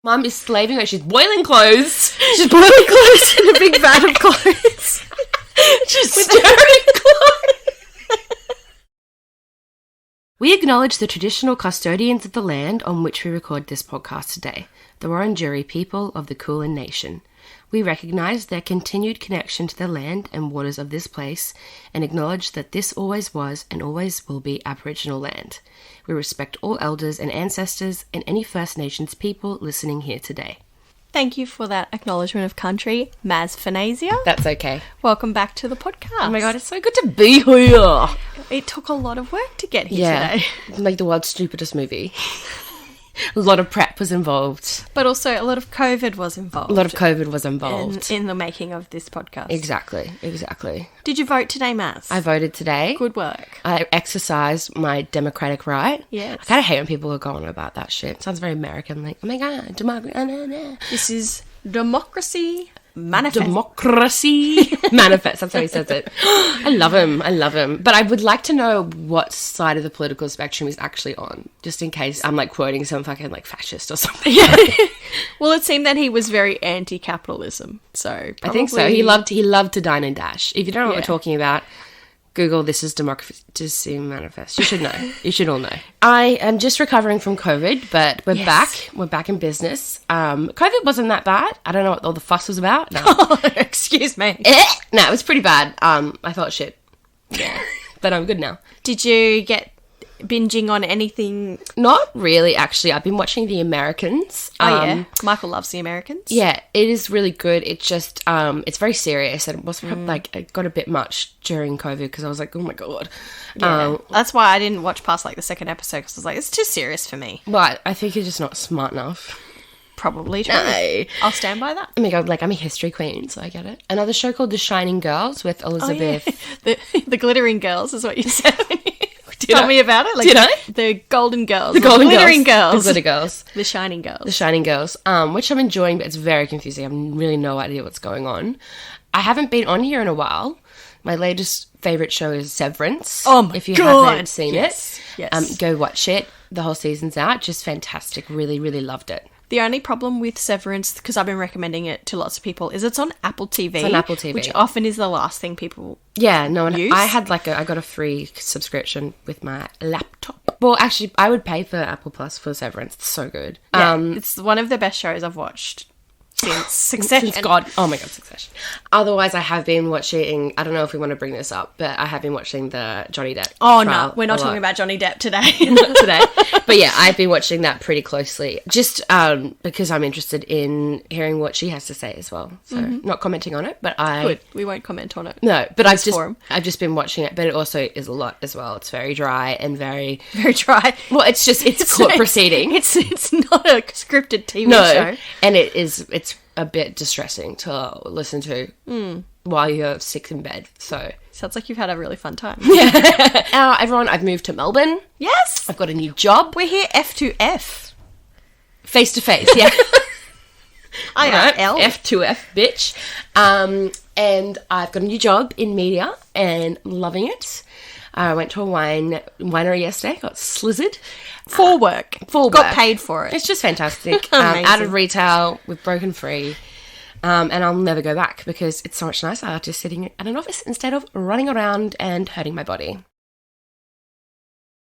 Mum is slaving away. She's boiling clothes. She's boiling clothes in a big vat of clothes. She's stirring clothes. We acknowledge the traditional custodians of the land on which we record this podcast today, the Wurundjeri people of the Kulin Nation. We recognise their continued connection to the land and waters of this place and acknowledge that this always was and always will be Aboriginal land. We respect all elders and ancestors and any First Nations people listening here today. Thank you for that acknowledgement of country, Maz Fornasier. That's okay. Welcome back to the podcast. Oh my God, it's so good to be here. It took a lot of work to get here today. Like the world's stupidest movie. A lot of prep was involved. But also a lot of COVID was involved. A lot of COVID was involved. In the making of this podcast. Exactly. Did you vote today, Maz? I voted today. Good work. I exercised my democratic right. Yes. I kind of hate when people are going on about that shit. It sounds very American, like, oh my God, democracy. This is democracy manifest. Democracy manifest. That's how he says it. I love him. But I would like to know what side of the political spectrum he's actually on, just in case I'm like quoting some fucking like fascist or something. Yeah. Well, it seemed that he was very anti-capitalism. So probably... I think so. He loved to dine and dash. If you don't know what we're talking about, Google "This is Democracy Manifest." You should know. You should all know. I am just recovering from COVID, but we're back. We're back in business. COVID wasn't that bad. I don't know what all the fuss was about. No. Excuse me. No, it was pretty bad. I felt shit. Yeah. But I'm good now. Did you get binging on anything? Not really, actually. I've been watching The Americans. Yeah. Michael loves The Americans. Yeah, it is really good. It's just, it's very serious, and it was probably, like, it got a bit much during COVID because I was like, oh my God. Yeah. That's why I didn't watch past, like, the second episode because I was like, it's too serious for me. But I think you're just not smart enough. Probably true. No. I'll stand by that. Oh my God, like, I'm a history queen, so I get it. Another show called The Shining Girls with Elizabeth. Oh, yeah. The glittering girls is what you said. Tell me about it. Like, did I? The golden girls. The golden glittering girls. The glitter girls. The shining girls. The shining girls, which I'm enjoying, but it's very confusing. I have really no idea what's going on. I haven't been on here in a while. My latest favourite show is Severance. Oh my God. If you haven't seen it, yes. Go watch it. The whole season's out. Just fantastic. Really, really loved it. The only problem with Severance, because I've been recommending it to lots of people, is it's on Apple TV. It's on Apple TV. Which often is the last thing people use. I had I got a free subscription with my laptop. Well, actually, I would pay for Apple Plus for Severance. It's so good. Yeah, it's one of the best shows I've watched since Succession. Oh my God, Succession. Otherwise, I have been watching, I don't know if we want to bring this up, but I have been watching the Johnny Depp trial. No, we're not talking about Johnny Depp today. Not today. But yeah, I've been watching that pretty closely, just because I'm interested in hearing what she has to say as well. So not commenting on it, but Good. We won't comment on it. No, but I've just been watching it, but it also is a lot as well. It's very dry and very dry. Well, it's court proceeding. It's not a scripted TV show. And it's a bit distressing to listen to while you're sick in bed. So sounds like you've had a really fun time. Yeah. Everyone, I've moved to Melbourne. Yes. I've got a new job. We're here F2F. Face to face, yeah. IRL. F2F, bitch. And I've got a new job in media and I'm loving it. I went to a winery yesterday, got slizzard. For work. Got paid for it. It's just fantastic. Out of retail, we've broken free. And I'll never go back because it's so much nicer just sitting at an office instead of running around and hurting my body.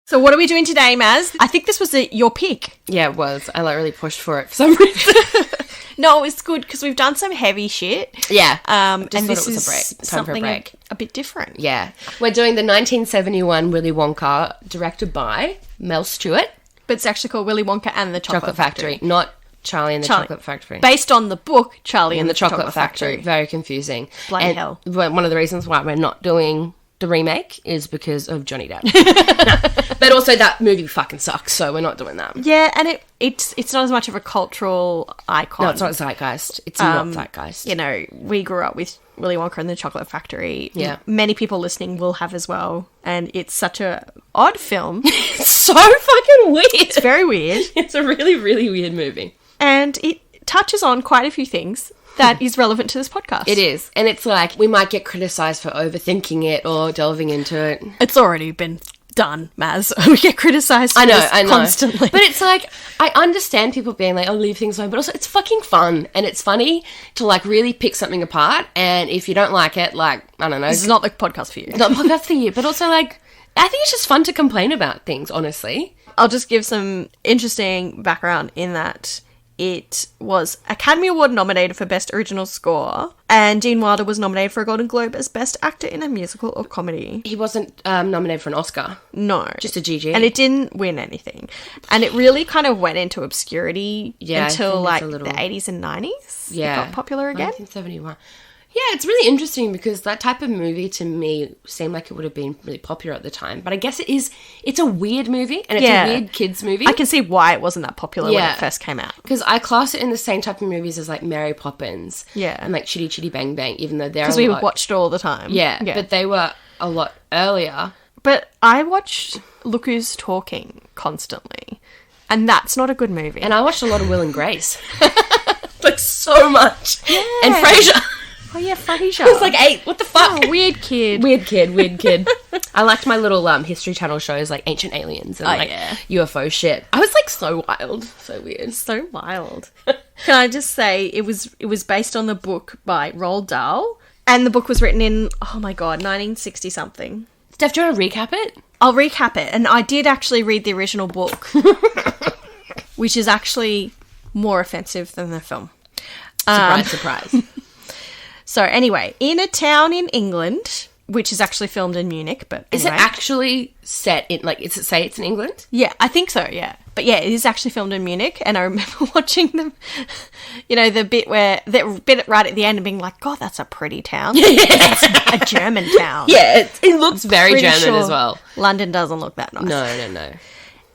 So what are we doing today, Maz? I think this was your pick. Yeah, it was. I really pushed for it for some reason. No, it's good because we've done some heavy shit. Yeah. And it this was is something a bit different. Yeah. We're doing the 1971 Willy Wonka, directed by Mel Stewart. But it's actually called Willy Wonka and the Chocolate Factory. Not Charlie and the Chocolate Factory. Based on the book Charlie and the Chocolate Factory. Very confusing. Bloody hell. One of the reasons why we're not doing the remake is because of Johnny Depp. But also that movie fucking sucks, so we're not doing that. Yeah, and it's not as much of a cultural icon. No, it's not zeitgeist. It's not zeitgeist. You know, we grew up with Willy Wonka and the Chocolate Factory. Yeah. Many people listening will have as well. And it's such a odd film. It's so fucking weird. It's very weird. It's a really, really weird movie. And it touches on quite a few things that is relevant to this podcast. It is. And it's like, we might get criticised for overthinking it or delving into it. It's already been done, Maz. We get criticised for this constantly. But it's like, I understand people being like, oh, leave things alone, but also it's fucking fun and it's funny to like really pick something apart, and if you don't like it, like, I don't know. This is not the podcast for you. Not the podcast for you, but also like, I think it's just fun to complain about things, honestly. I'll just give some interesting background in that it was Academy Award nominated for Best Original Score, and Gene Wilder was nominated for a Golden Globe as Best Actor in a Musical or Comedy. He wasn't nominated for an Oscar. No. Just a GG. And it didn't win anything. And it really kind of went into obscurity until like the 80s and 90s. Yeah. It got popular again. 1971. Yeah, it's really interesting because that type of movie to me seemed like it would have been really popular at the time. But I guess it's a weird movie and it's a weird kids movie. I can see why it wasn't that popular when it first came out. Because I class it in the same type of movies as like Mary Poppins. Yeah. And like Chitty Chitty Bang Bang, even though they're because we watched it all the time. Yeah, but they were a lot earlier. But I watched Look Who's Talking constantly. And that's not a good movie. And I watched a lot of Will and Grace. Like so much. Yeah. And Frasier. Oh, yeah, Frasier. I was like 8. What the fuck? Oh, weird kid. Weird kid. I liked my little History Channel shows like Ancient Aliens and UFO shit. I was like so wild. So weird. So wild. Can I just say, it was based on the book by Roald Dahl, and the book was written in, oh my god, 1960-something. Steph, do you want to recap it? I'll recap it. And I did actually read the original book, which is actually more offensive than the film. Surprise. So anyway, in a town in England, which is actually filmed in Munich, but anyway. Is it actually set in, like, does it say it's in England? Yeah, I think so, yeah. But yeah, it is actually filmed in Munich, and I remember watching them, the bit right at the end and being like, God, that's a pretty town. It's a German town. Yeah, it looks very German as well. London doesn't look that nice. No.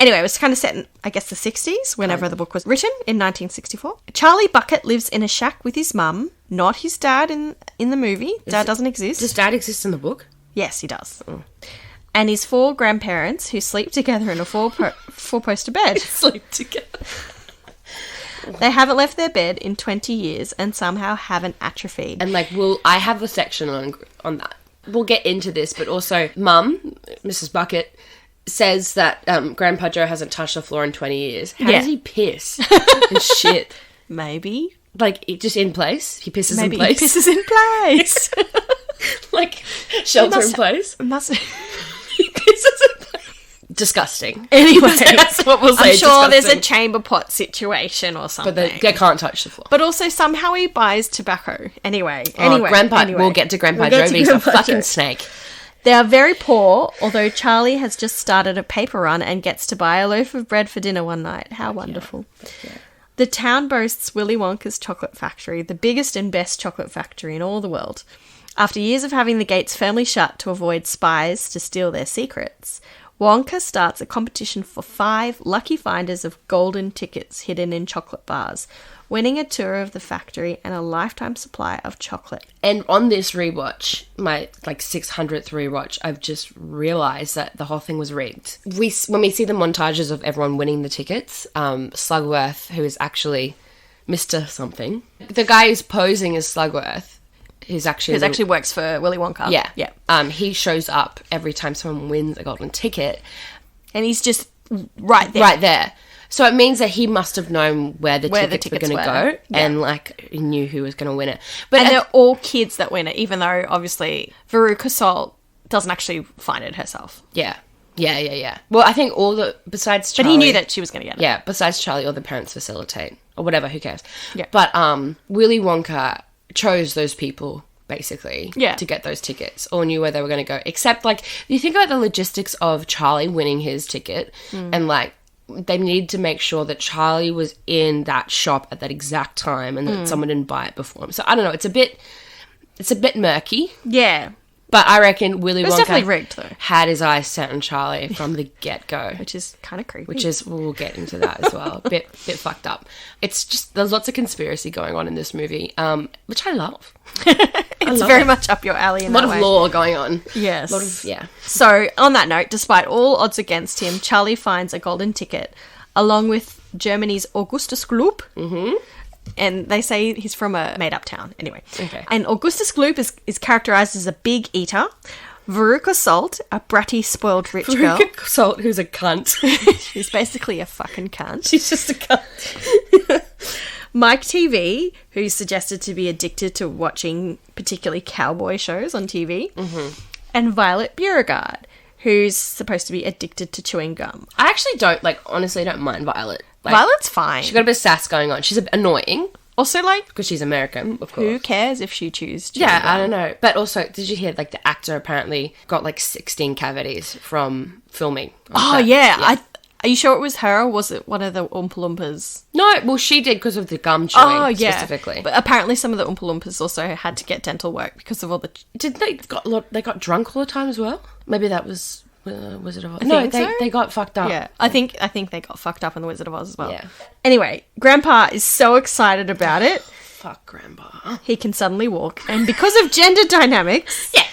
Anyway, it was kind of set in, I guess, the 60s, whenever the book was written, in 1964. Charlie Bucket lives in a shack with his mum, not his dad in the movie. Dad doesn't exist. Does dad exist in the book? Yes, he does. Oh. And his 4 grandparents who sleep together in a four-poster bed. Sleep together. They haven't left their bed in 20 years and somehow haven't atrophied. And, like, I have a section on that. We'll get into this, but also Mum, Mrs. Bucket, says that Grandpa Joe hasn't touched the floor in 20 years. How does he piss? And shit. Maybe. Like, just in place? He pisses in place? Maybe he pisses in place. Like, shelter in place? He pisses in place. Disgusting. Anyway. That's what we'll say. I'm sure there's a chamber pot situation or something. But they can't touch the floor. But also somehow he buys tobacco. Anyway. We'll get to Grandpa Joe, but he's a fucking snake. They are very poor, although Charlie has just started a paper run and gets to buy a loaf of bread for dinner one night. How wonderful. Yeah. The town boasts Willy Wonka's chocolate factory, the biggest and best chocolate factory in all the world. After years of having the gates firmly shut to avoid spies to steal their secrets, Wonka starts a competition for 5 lucky finders of golden tickets hidden in chocolate bars, winning a tour of the factory and a lifetime supply of chocolate. And on this rewatch, my 600th rewatch, I've just realised that the whole thing was rigged. When we see the montages of everyone winning the tickets, Slugworth, who is actually Mr. Something, the guy who's posing as Slugworth, who actually works for Willy Wonka. Yeah. He shows up every time someone wins a golden ticket. And he's just right there. Right there. So it means that he must have known where the tickets were going to go and, he knew who was going to win it. But they're all kids that win it, even though, obviously, Veruca Salt doesn't actually find it herself. Yeah. Well, I think besides Charlie... But he knew that she was going to get it. Yeah, besides Charlie, all the parents facilitate. Or whatever, who cares? Yeah. But Willy Wonka chose those people, basically, to get those tickets, or knew where they were going to go. Except, you think about the logistics of Charlie winning his ticket and, they needed to make sure that Charlie was in that shop at that exact time and that someone didn't buy it before him. So I don't know. It's a bit murky. Yeah. But I reckon Willy Wonka definitely rigged, though. Had his eyes set on Charlie from the get-go. Which is kind of creepy. We'll get into that as well. bit fucked up. It's just, there's lots of conspiracy going on in this movie, which I love. It's very much up your alley in that way. A lot of lore going on. Yes. Yeah. So, on that note, despite all odds against him, Charlie finds a golden ticket, along with Germany's Augustus Gloop. Mm-hmm. And they say he's from a made-up town. Anyway. Okay. And Augustus Gloop is characterised as a big eater, Veruca Salt, a bratty, spoiled rich girl. Veruca Salt, who's a cunt. She's basically a fucking cunt. She's just a cunt. Mike TV, who's suggested to be addicted to watching particularly cowboy shows on TV. Mm-hmm. And Violet Beauregard, who's supposed to be addicted to chewing gum. I actually honestly don't mind Violet. Violet's fine. She's got a bit of sass going on. She's annoying. Also, because she's American, of course. Who cares if she chews chewing Yeah, gum? I don't know. But also, did you hear, the actor apparently got, 16 cavities from filming? Oh, yeah. Are you sure it was her, or was it one of the Oompa Loompas? No, well, she did because of the gum chewing, specifically. But apparently some of the Oompa Loompas also had to get dental work because of all the... Did they got drunk all the time as well? Maybe that was... Wizard of Oz. They got fucked up. Yeah, I think they got fucked up in the Wizard of Oz as well. Yeah. Anyway, Grandpa is so excited about it. Fuck Grandpa. He can suddenly walk, and because of gender dynamics, yeah,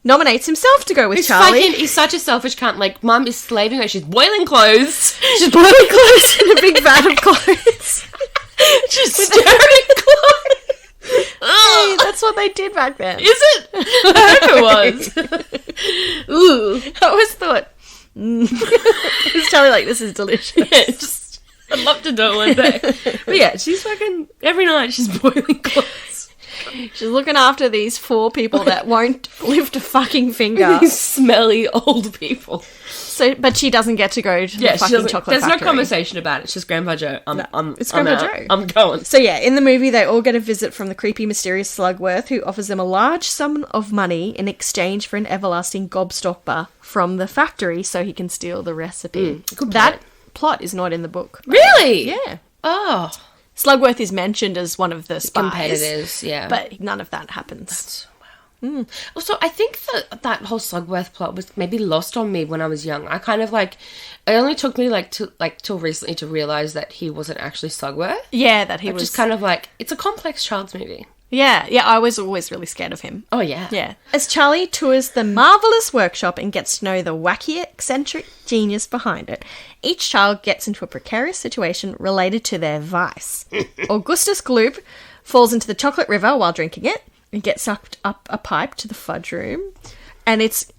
nominates himself to go with Charlie. He's such a selfish cunt. Mum is slaving her. She's boiling clothes. She's boiling clothes in a big vat of clothes. She's stirring clothes. Hey, that's what they did back then. Is it? I hope it was. Ooh. I always thought, it's Charlie this is delicious. Yeah, I'd love to do it one day. But yeah, she's fucking, every night she's boiling clothes. She's looking after these 4 people that won't lift a fucking finger. These smelly old people. So, but she doesn't get to go to the fucking chocolate there's factory. No conversation about it. It's just Grandpa Joe. It's Grandpa Joe. I'm going. So yeah, in the movie, they all get a visit from the creepy, mysterious Slugworth, who offers them a large sum of money in exchange for an everlasting gobstopper bar from the factory, so he can steal the recipe. That plot is not in the book. Really? Yeah. Oh. Slugworth is mentioned as one of the spies. Competitors, yeah. But none of that happens. Also, I think that whole Slugworth plot was maybe lost on me when I was young. I kind of it only took me till recently to realise that he wasn't actually Slugworth. Yeah, that he was just kind of it's a complex child's movie. Yeah, I was always really scared of him. Oh, yeah. Yeah. As Charlie tours the marvellous workshop and gets to know the wacky, eccentric genius behind it, each child gets into a precarious situation related to their vice. Augustus Gloop falls into the chocolate river while drinking it and gets sucked up a pipe to the fudge room. And it's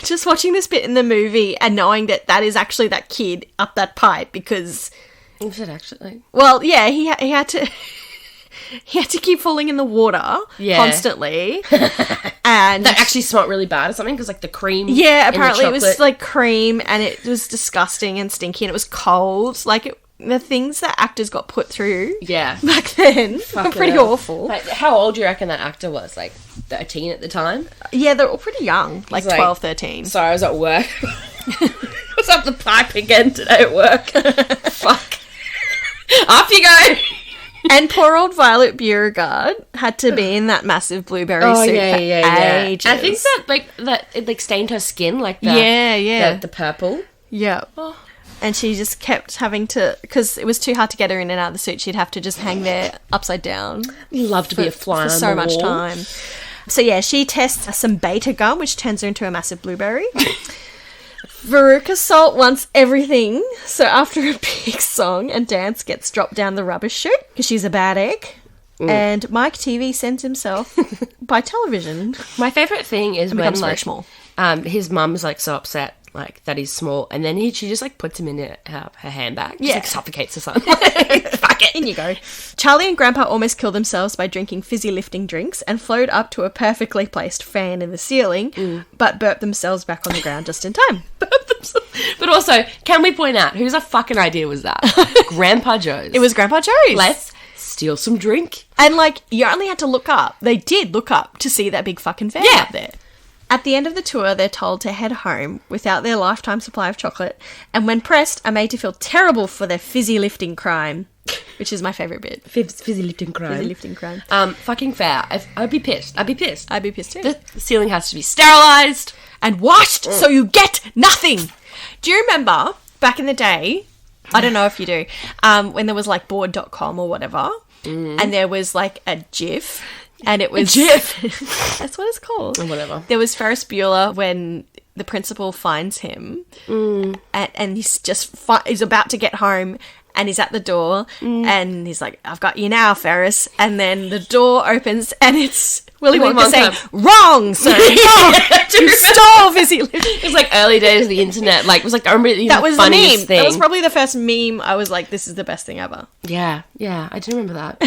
just watching this bit in the movie and knowing that is actually that kid up that pipe because... Is it actually? Well, yeah, he had to... He had to keep falling in the water constantly. And that actually smelled really bad or something because the cream. Yeah, apparently it was cream and it was disgusting and stinky and it was cold. The things that actors got put through back then were pretty awful. How old do you reckon that actor was? 13 at the time? Yeah, they're all pretty young. 12, 13. Sorry, I was at work. I was up the pipe again today at work. Fuck. Off you go. And poor old Violet Beauregard had to be in that massive blueberry suit for ages. I think that it stained her skin the purple. Yeah. Oh. And she just kept having to, because it was too hard to get her in and out of the suit, she'd have to just hang there upside down. You love to be a fly on the wall. For so much time. So yeah, she tests some beta gum, which turns her into a massive blueberry. Veruca Salt wants everything, so after a big song and dance gets dropped down the rubbish chute, because she's a bad egg, and Mike TV sends himself by television. My favourite thing is when, very small. His mum's, so upset, that he's small, and then she just, puts him in her handbag. Just, suffocates or something. Fuck it. In you go. Charlie and Grandpa almost kill themselves by drinking fizzy lifting drinks and float up to a perfectly placed fan in the ceiling, but burp themselves back on the ground just in time. But also, can we point out, whose fucking idea was that? Grandpa Joe's. It was Grandpa Joe's. Let's steal some drink. And, you only had to look up. They did look up to see that big fucking fan up there. At the end of the tour, they're told to head home without their lifetime supply of chocolate, and when pressed, are made to feel terrible for their fizzy lifting crime, which is my favourite bit. Fizzy lifting crime. Fizzy lifting crime. Fucking fair. I'd be pissed. I'd be pissed too. The ceiling has to be sterilised and washed so you get nothing. Do you remember back in the day, I don't know if you do, when there was board.com or whatever, and there was a GIF, and it was... A GIF? That's what it's called. Or whatever. There was Ferris Bueller when the principal finds him, and he's just he's about to get home, and he's at the door, and he's like, "I've got you now, Ferris." And then the door opens, and it's Willy Wonka saying, "Wrong, sir, wrong. You stole Fizzy Lip." It was like early days of the internet. Like, it was like, I remember That was the funniest meme. thing. That was probably the first meme. I was like, "This is the best thing ever." Yeah, I do remember that.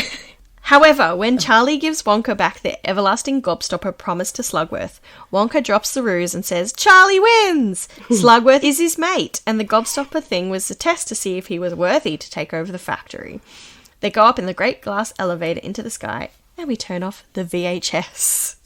However, when Charlie gives Wonka back the everlasting gobstopper promised to Slugworth, Wonka drops the ruse and says, "Charlie wins!" Slugworth is his mate, and the gobstopper thing was a test to see if he was worthy to take over the factory. They go up in the great glass elevator into the sky, and we turn off the VHS.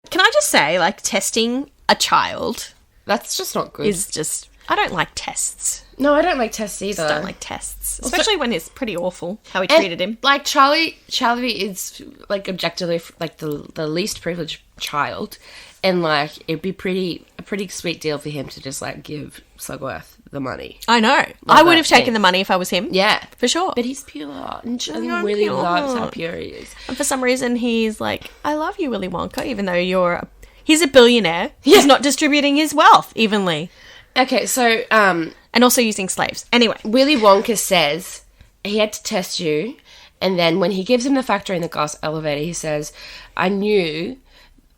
Can I just say, like, testing a child... That's just not good. Is just... I don't like tests. No, I don't like tests either. I don't like tests. Especially when it's pretty awful how he treated him. Like, Charlie is, like, objectively, like, the least privileged child. And, like, it'd be a pretty sweet deal for him to just, like, give Slugworth the money. I know. I would have taken the money if I was him. Yeah. For sure. But he's pure. And I really loves how pure he is. And for some reason, he's like, "I love you, Willy Wonka," even though he's a billionaire. Yeah. He's not distributing his wealth evenly. Okay, so... and also using slaves. Anyway. Willy Wonka says he had to test you, and then when he gives him the factory in the glass elevator, he says, "I knew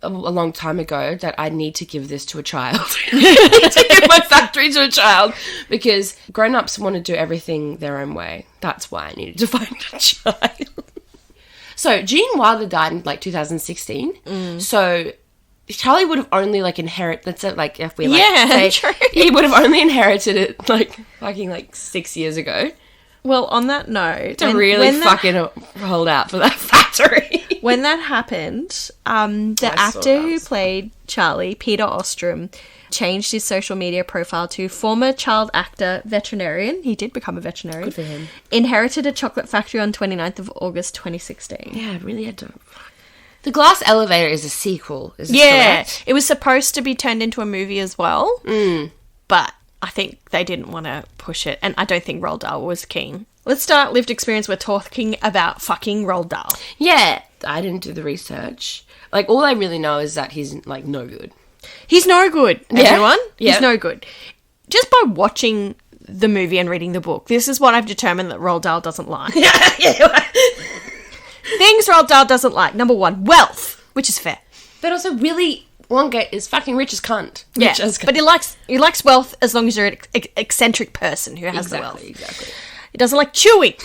a long time ago that I need to give this to a child." To give my factory to a child, because grown-ups want to do everything their own way. That's why I needed to find a child. So, Gene Wilder died in, like, 2016. So... Charlie would have only, like, inherited... Let's say, like, if we, like, say... True. He would have only inherited it, like, fucking, like, 6 years ago. Well, on that note... To really fucking hold out for that factory. When that happened, the actor who played Charlie, Peter Ostrom, changed his social media profile to former child actor veterinarian. He did become a veterinarian. Good for him. Inherited a chocolate factory on 29th of August 2016. Yeah, it really had to... The Glass Elevator is a sequel, is it correct? It was supposed to be turned into a movie as well, but I think they didn't want to push it, and I don't think Roald Dahl was keen. Let's start lived experience. We're talking about fucking Roald Dahl. Yeah, I didn't do the research. Like, all I really know is that he's, like, no good. He's no good, everyone. Yeah. He's no good. Just by watching the movie and reading the book, this is what I've determined that Roald Dahl doesn't like. Things Roald Dahl doesn't like. Number one, wealth, which is fair. But also, Willy Wonka is fucking rich as cunt. But he likes wealth as long as you're an eccentric person who has the wealth. Exactly. He doesn't like chewing.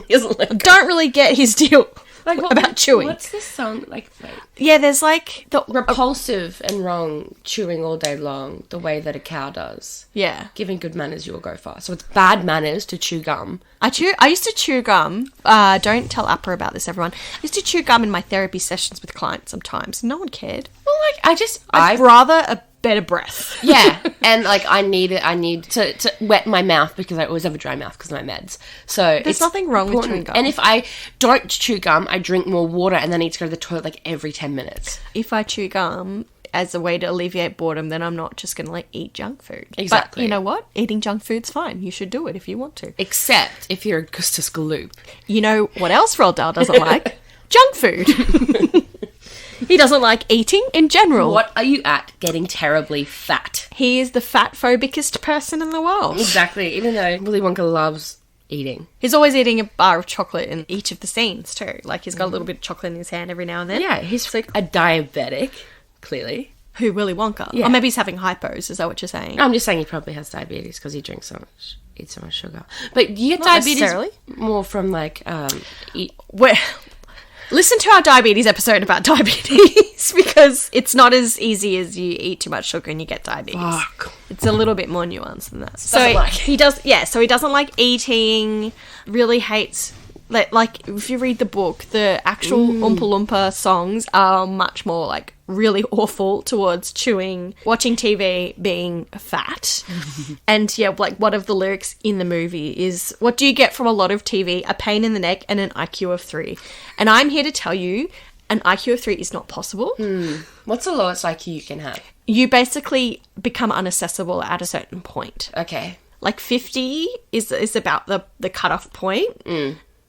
He doesn't like... Don't really get his deal about chewing. What's this song like? Yeah, there's like... repulsive and wrong, chewing all day long, the way that a cow does. Yeah. Given good manners, you will go far. So it's bad manners to chew gum. I used to chew gum. Don't tell Appa about this, everyone. I used to chew gum in my therapy sessions with clients sometimes. No one cared. Well, like, I'd rather a better breath. Yeah, and like I need to wet my mouth because I always have a dry mouth because of my meds. So there's nothing wrong with chewing gum. And if I don't chew gum, I drink more water and then I need to go to the toilet like every 10 minutes. If I chew gum as a way to alleviate boredom, then I'm not just going to like eat junk food. Exactly. But you know what? Eating junk food's fine. You should do it if you want to. Except if you're a Gustus Galoop. You know what else Roald Dahl doesn't like? Junk food. He doesn't like eating in general. What are you at? Getting terribly fat. He is the fat-phobicest person in the world. Exactly. Even though Willy Wonka loves eating. He's always eating a bar of chocolate in each of the scenes too. Like he's got a little bit of chocolate in his hand every now and then. Yeah, he's like a diabetic, clearly. Who, Willy Wonka? Yeah. Or maybe he's having hypos, is that what you're saying? I'm just saying he probably has diabetes because he drinks so much, eats so much sugar. But you get diabetes more from like... Listen to our diabetes episode about diabetes because it's not as easy as you eat too much sugar and you get diabetes. Fuck. It's a little bit more nuanced than that. So he doesn't like eating, really hates... Like, if you read the book, the actual Oompa Loompa songs are much more, like, really awful towards chewing, watching TV, being fat. And, yeah, like, one of the lyrics in the movie is, what do you get from a lot of TV? A pain in the neck and an IQ of 3. And I'm here to tell you, an IQ of 3 is not possible. What's the lowest IQ you can have? You basically become unaccessible at a certain point. Okay. Like, 50 is about the cutoff point.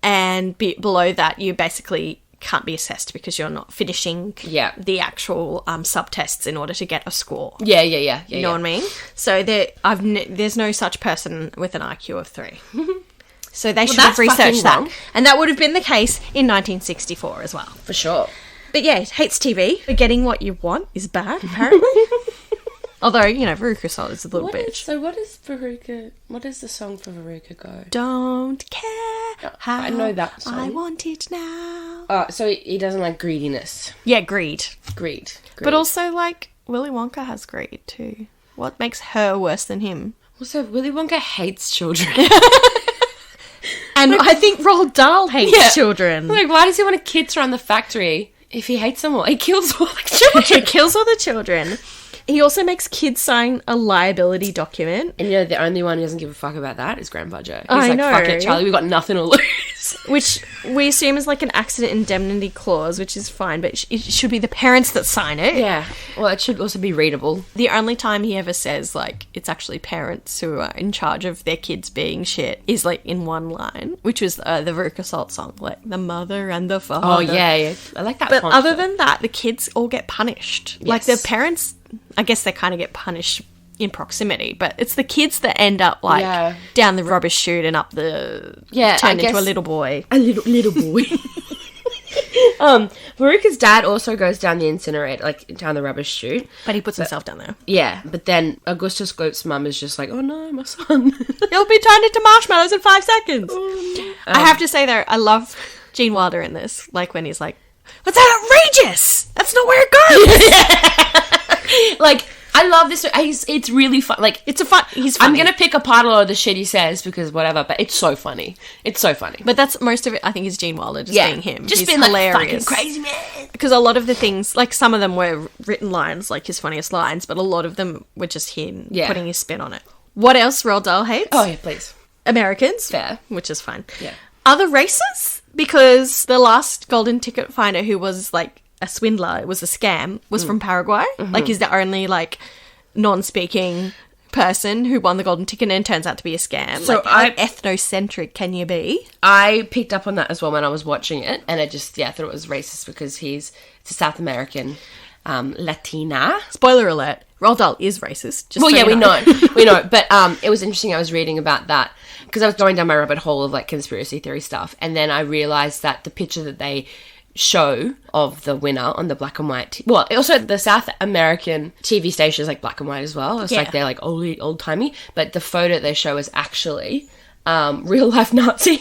And below that, you basically can't be assessed because you're not finishing the actual subtests in order to get a score. Yeah. You know what I mean? So there's no such person with an IQ of 3. So they should have researched that. And that would have been the case in 1964 as well. For sure. But yeah, hates TV. Getting what you want is bad, apparently. Although, you know, Veruca Salt is a little bitch. So what does the song for Veruca go? Don't care how I know that song. I want it now. Oh, so he doesn't like greediness. Yeah, greed. Greed. But also, like, Willy Wonka has greed too. What makes her worse than him? Also, Willy Wonka hates children. And I think Roald Dahl hates children. Like, why does he want to kids around the factory if he hates them all? He kills all the children. He kills all the children. He also makes kids sign a liability document. And, you know, the only one who doesn't give a fuck about that is Grandpa Joe. He's I know. Fuck it, Charlie, we've got nothing to lose. Which we assume is like an accident indemnity clause, which is fine, but it should be the parents that sign it. Yeah. Well, it should also be readable. The only time he ever says, like, it's actually parents who are in charge of their kids being shit is, like, in one line, which was the Veruca Salt song, like, the mother and the father. Oh, yeah. I like that. But other than that, the kids all get punished. Yes. Like, the parents, I guess they kind of get punished in proximity, but it's the kids that end up, like, down the rubbish chute and up the... turned into a little boy. A little boy. Veruca's dad also goes down the incinerator, like, down the rubbish chute. But he puts himself down there. Yeah, but then Augustus Gloop's mum is just like, oh no, my son. He'll be turned into marshmallows in 5 seconds. I have to say, though, I love Gene Wilder in this. Like, when he's like, that's outrageous! That's not where it goes! Like, I love this. It's really fun. Like, he's funny. I'm going to pick apart a lot of the shit he says because whatever, but it's so funny. It's so funny. But that's most of it, I think, is Gene Wilder just being him. Just he's being hilarious. Like, fucking crazy man. Because a lot of the things, like, some of them were written lines, like his funniest lines, but a lot of them were just him putting his spin on it. What else Roald Dahl hates? Oh, yeah, please. Americans. Fair. Which is fine. Yeah. Other races? Because the last golden ticket finder who was, like, a swindler, it was a scam, was from Paraguay. Mm-hmm. Like, he's the only, like, non-speaking person who won the golden ticket, and it turns out to be a scam. So like, how ethnocentric can you be? I picked up on that as well when I was watching it, and I just thought it was racist because it's a South American Latina. Spoiler alert: Roald Dahl is racist. We know, But it was interesting. I was reading about that because I was going down my rabbit hole of like conspiracy theory stuff, and then I realized that the picture that they show of the winner on the black and white also the South American TV station is like black and white as well. It's like they're like old timey, but the photo they show is actually real life Nazi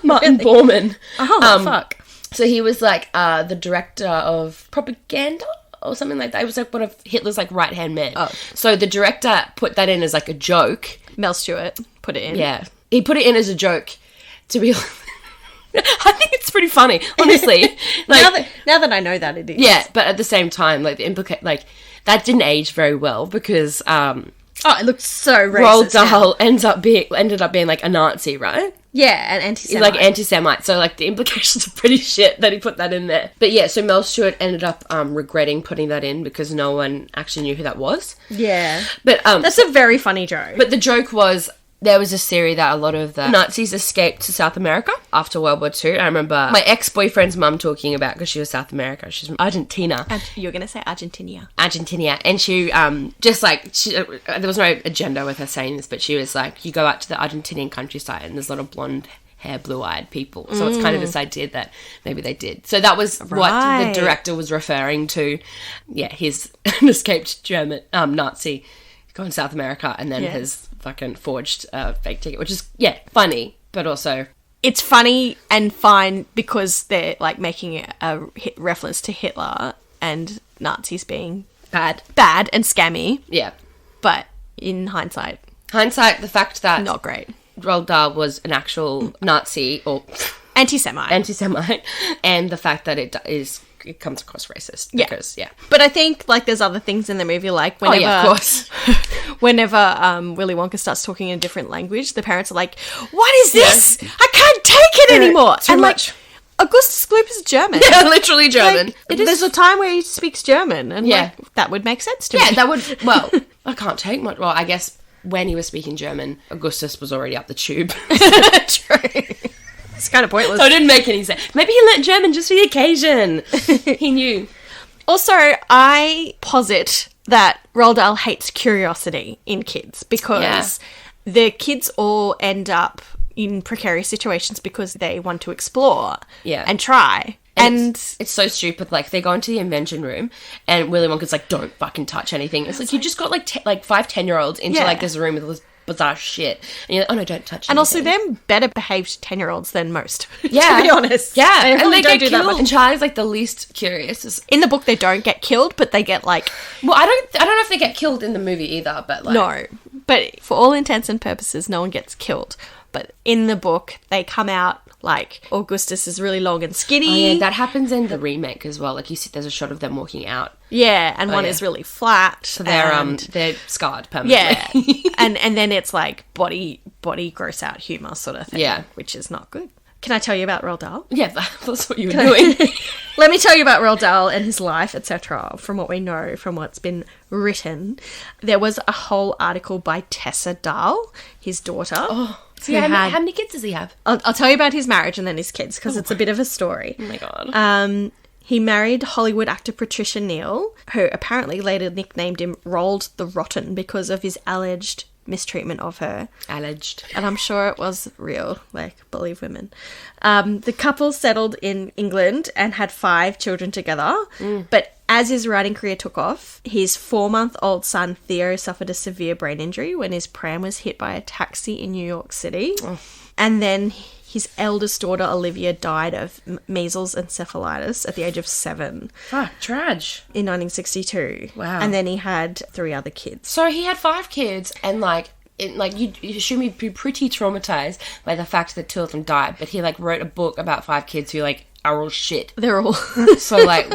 Martin Bormann. Fuck. So he was like the director of propaganda or something like that. He was like one of Hitler's like right hand men. So the director put that in as like a joke. Mel Stewart put it in. Yeah, he put it in as a joke to be I think it's pretty funny, honestly. Like, now that I know that it is. Yeah, but at the same time, like the that didn't age very well because it looked so racist. Roald Dahl ended up being like a Nazi, right? Yeah, an anti-Semite. He's like anti-Semite, so like the implications are pretty shit that he put that in there. But yeah, so Mel Stewart ended up regretting putting that in because no one actually knew who that was. Yeah. But that's a very funny joke. But the joke was there was a theory that a lot of the Nazis escaped to South America after World War II. I remember my ex-boyfriend's mum talking about, because she was South America, she's from Argentina. You're going to say Argentina. Argentina. And she, there was no agenda with her saying this, but she was like, you go out to the Argentinian countryside and there's a lot of blonde hair, blue-eyed people. So it's kind of this idea that maybe they did. So that was what the director was referring to. Yeah, he's an escaped German Nazi gone to South America and then has fucking forged a fake ticket, which is funny, but also it's funny and fine because they're like making a reference to Hitler and Nazis being bad and scammy. Yeah, but in hindsight, the fact that not great. Roald Dahl was an actual Nazi or anti-Semite, and the fact that it comes across racist. Because, But I think, like, there's other things in the movie, like, whenever... of course. whenever Willy Wonka starts talking in a different language, the parents are like, what is this? I can't take it anymore! Too much. Like, Augustus Gloop is German. Yeah, literally German. Like, there's a time where he speaks German, and, like, that would make sense to me. Yeah, that would... Well, I can't take much... Well, I guess when he was speaking German, Augustus was already up the tube. True. It's kind of pointless. So it didn't make any sense. Maybe he learnt German just for the occasion. He knew. Also, I posit that Roald Dahl hates curiosity in kids because the kids all end up in precarious situations because they want to explore and try. And it's so stupid. Like, they go into the invention room and Willy Wonka's like, don't fucking touch anything. It's like, you just got like 5 10-year-olds into like this room with all this bizarre shit. And you're like, oh no, don't touch anything. And also, they're better behaved 10-year-olds than most, yeah. to be honest. Yeah. They really they don't get do killed. that much. And Charlie's like the least curious. In the book, they don't get killed, but they get like... Well, I don't know if they get killed in the movie either, but like... No. But for all intents and purposes, no one gets killed. But in the book, they come out like Augustus is really long and skinny. Oh, yeah, that happens in the remake as well. Like, you see, there's a shot of them walking out. Yeah, and one is really flat. So they're scarred permanently. Yeah, and then it's like body gross out humour sort of thing. Yeah, which is not good. Can I tell you about Roald Dahl? Yeah, that's what you were doing. Let me tell you about Roald Dahl and his life, etc. From what we know, from what's been written, there was a whole article by Tessa Dahl, his daughter. Oh. So how many kids does he have? I'll tell you about his marriage and then his kids, because it's a bit of a story. Oh my God. He married Hollywood actor Patricia Neal, who apparently later nicknamed him Roald the Rotten because of his alleged mistreatment of her. Alleged. And I'm sure it was real, like, believe women. The couple settled in England and had 5 children together, but as his writing career took off, his 4-month-old son Theo suffered a severe brain injury when his pram was hit by a taxi in New York City. Oh. And then his eldest daughter Olivia died of measles encephalitis at the age of 7. Fuck, trage. In 1962. Wow. And then he had 3 other kids. So he had 5 kids, and you should be pretty traumatized by the fact that 2 of them died, but he like wrote a book about 5 kids who like are all shit. They're all so like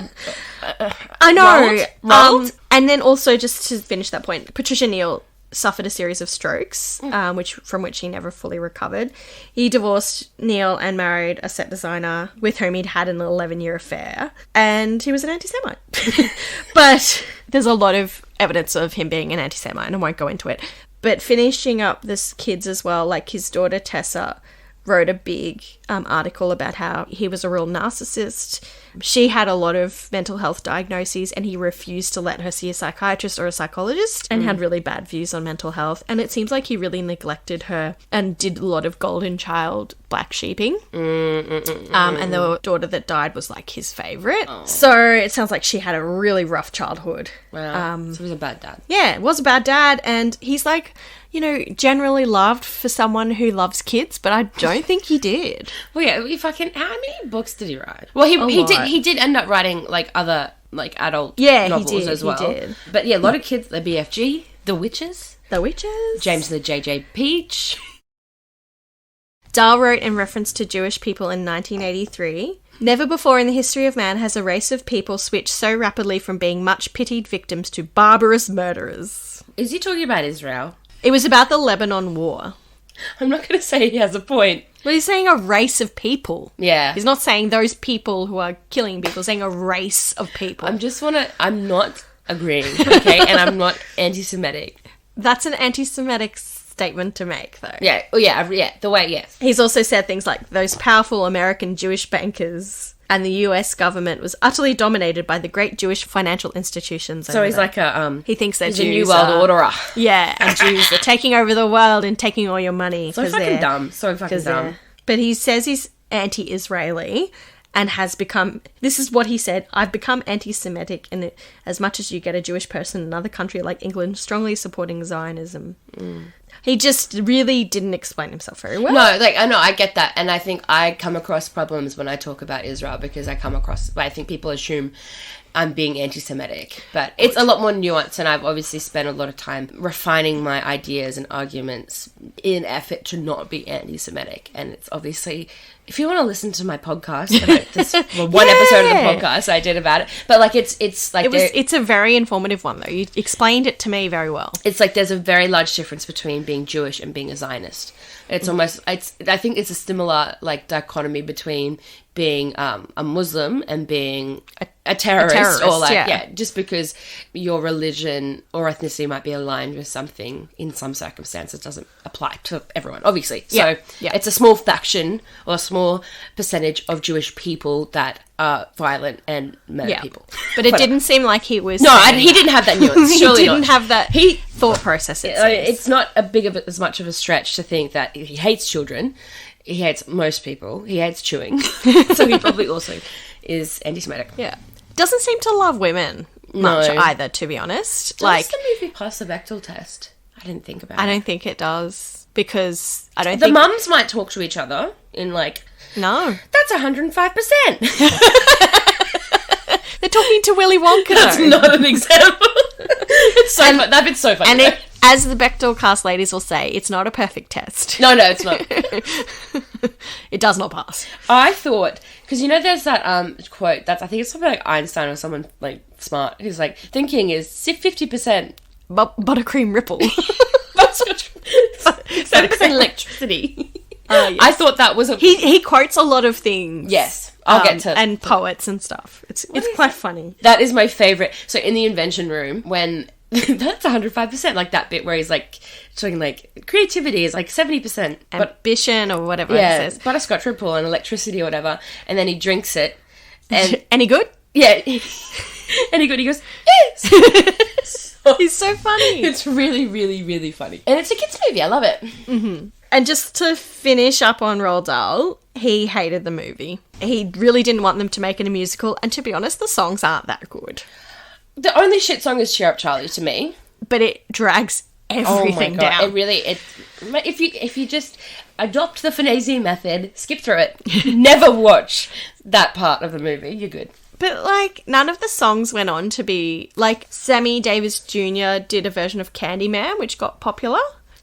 I know. Roald? And then also, just to finish that point, Patricia Neal suffered a series of strokes, from which he never fully recovered. He divorced Neal and married a set designer with whom he'd had an 11-year affair, and he was an anti-Semite. But there's a lot of evidence of him being an anti-Semite, and I won't go into it. But finishing up this kids as well, like his daughter Tessa wrote a big article about how he was a real narcissist. She had a lot of mental health diagnoses and he refused to let her see a psychiatrist or a psychologist, and had really bad views on mental health. And it seems like he really neglected her and did a lot of golden child black sheeping. And the daughter that died was like his favourite. Oh. So it sounds like she had a really rough childhood. Wow. So he was a bad dad. Yeah, was a bad dad. And he's like, generally loved for someone who loves kids, but I don't think he did. Well, yeah, how many books did he write? Well, he did end up writing like other like adult novels as well. He did. But yeah, a lot of kids. The BFG, The Witches, James and the JJ Peach. Dahl wrote in reference to Jewish people in 1983. Never before in the history of man has a race of people switched so rapidly from being much pitied victims to barbarous murderers. Is he talking about Israel? It was about the Lebanon War. I'm not going to say he has a point. Well, he's saying a race of people. Yeah. He's not saying those people who are killing people. He's saying a race of people. I'm not agreeing, okay? And I'm not anti-Semitic. That's an anti-Semitic statement to make, though. Yeah. Oh, yeah. The way, yes. He's also said things like, those powerful American Jewish bankers and the US government was utterly dominated by the great Jewish financial institutions. So he's like a... he thinks that he's Jews a New World Orderer. Yeah, and Jews are taking over the world and taking all your money. So fucking dumb. So fucking dumb. But he says he's anti-Israeli and has become... This is what he said. I've become anti-Semitic in as much as you get a Jewish person in another country like England strongly supporting Zionism. He just really didn't explain himself very well. No, I get that. And I think I come across problems when I talk about Israel because I think people assume I'm being anti-Semitic. But it's a lot more nuanced, and I've obviously spent a lot of time refining my ideas and arguments in effort to not be anti-Semitic. And it's obviously... If you want to listen to my podcast, one episode of the podcast I did about it, but like it's a very informative one though. You explained it to me very well. It's like there's a very large difference between being Jewish and being a Zionist. It's almost I think it's a similar like dichotomy between being a Muslim and being a terrorist, or like, just because your religion or ethnicity might be aligned with something in some circumstances doesn't apply to everyone, obviously. So it's a small faction or a small percentage of Jewish people that are violent and murder people. But it didn't seem like he was... No, he didn't have that nuance. Surely he didn't have that thought process. It's not as much of a stretch to think that he hates children. He hates most people. He hates chewing. So he probably also is anti-Semitic. Yeah. Doesn't seem to love women much either, to be honest. Does the movie pass the Bechdel test? I didn't think about it. I don't think it does, because I don't think... The mums might talk to each other in like... No. That's 105%. They're talking to Willy Wonka. That's not an example. That'd be so funny. And as the Bechdel cast ladies will say, it's not a perfect test. No, it's not. It does not pass. I thought, because there's that quote I think it's something like Einstein or someone like smart who's like, thinking is 50%. Buttercream ripple. That's electricity. Yes. I thought that was He quotes a lot of things. Yes. I'll get to... And poets and stuff. It's quite funny. That is my favourite. So in the invention room, when... that's 105%, like that bit where he's like talking like creativity is like 70%. Ambition or whatever it says. Butterscotch ripple and electricity or whatever. And then he drinks it. And any good? Yeah. Any good? He goes, yes! He's so funny. It's really, really, really funny. And it's a kids' movie. I love it. Mm-hmm. And just to finish up on Roald Dahl, he hated the movie. He really didn't want them to make it a musical. And to be honest, the songs aren't that good. The only shit song is Cheer Up Charlie to me. But it drags everything down. It really... If you just adopt the Fornasier method, skip through it, never watch that part of the movie, you're good. But, like, none of the songs went on to be... Like, Sammy Davis Jr. did a version of Candyman, which got popular.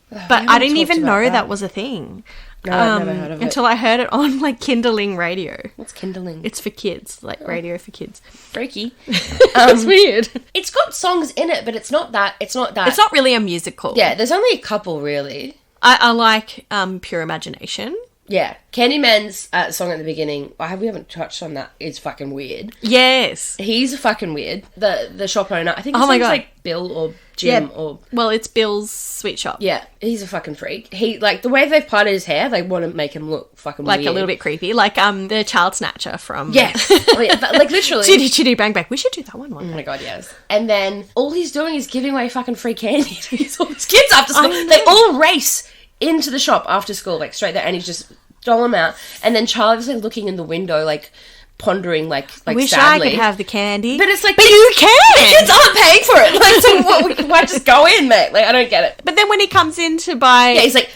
But I didn't even know that was a thing. No, I've never heard of it. Until I heard it on, like, Kindling radio. What's Kindling? It's for kids, like radio for kids. Freaky. It's weird. It's got songs in it, but it's not that. It's not really a musical. Yeah, there's only a couple, really. I like Pure Imagination. Yeah. Candyman's song at the beginning, we haven't touched on that, is fucking weird. Yes. He's fucking weird. The shop owner, I think his name's like Bill or Jim or... Well, it's Bill's sweet shop. Yeah, he's a fucking freak. He, like, the way they've parted his hair, they want to make him look fucking weird. Like a little bit creepy. Like the child snatcher from... Yeah. Like, literally. Chitty Chitty Bang Bang. We should do that one. Oh my god, yes. And then all he's doing is giving away fucking free candy to all his kids after school. They all race into the shop after school, like, straight there, and he's just dole them out. And then Charlie was, like, looking in the window, like, pondering, like wish sadly. I could have the candy. But it's like... But you can! The kids aren't paying for it! Like, so what, why just go in, mate? Like, I don't get it. But then when he comes in to buy... Yeah, he's like...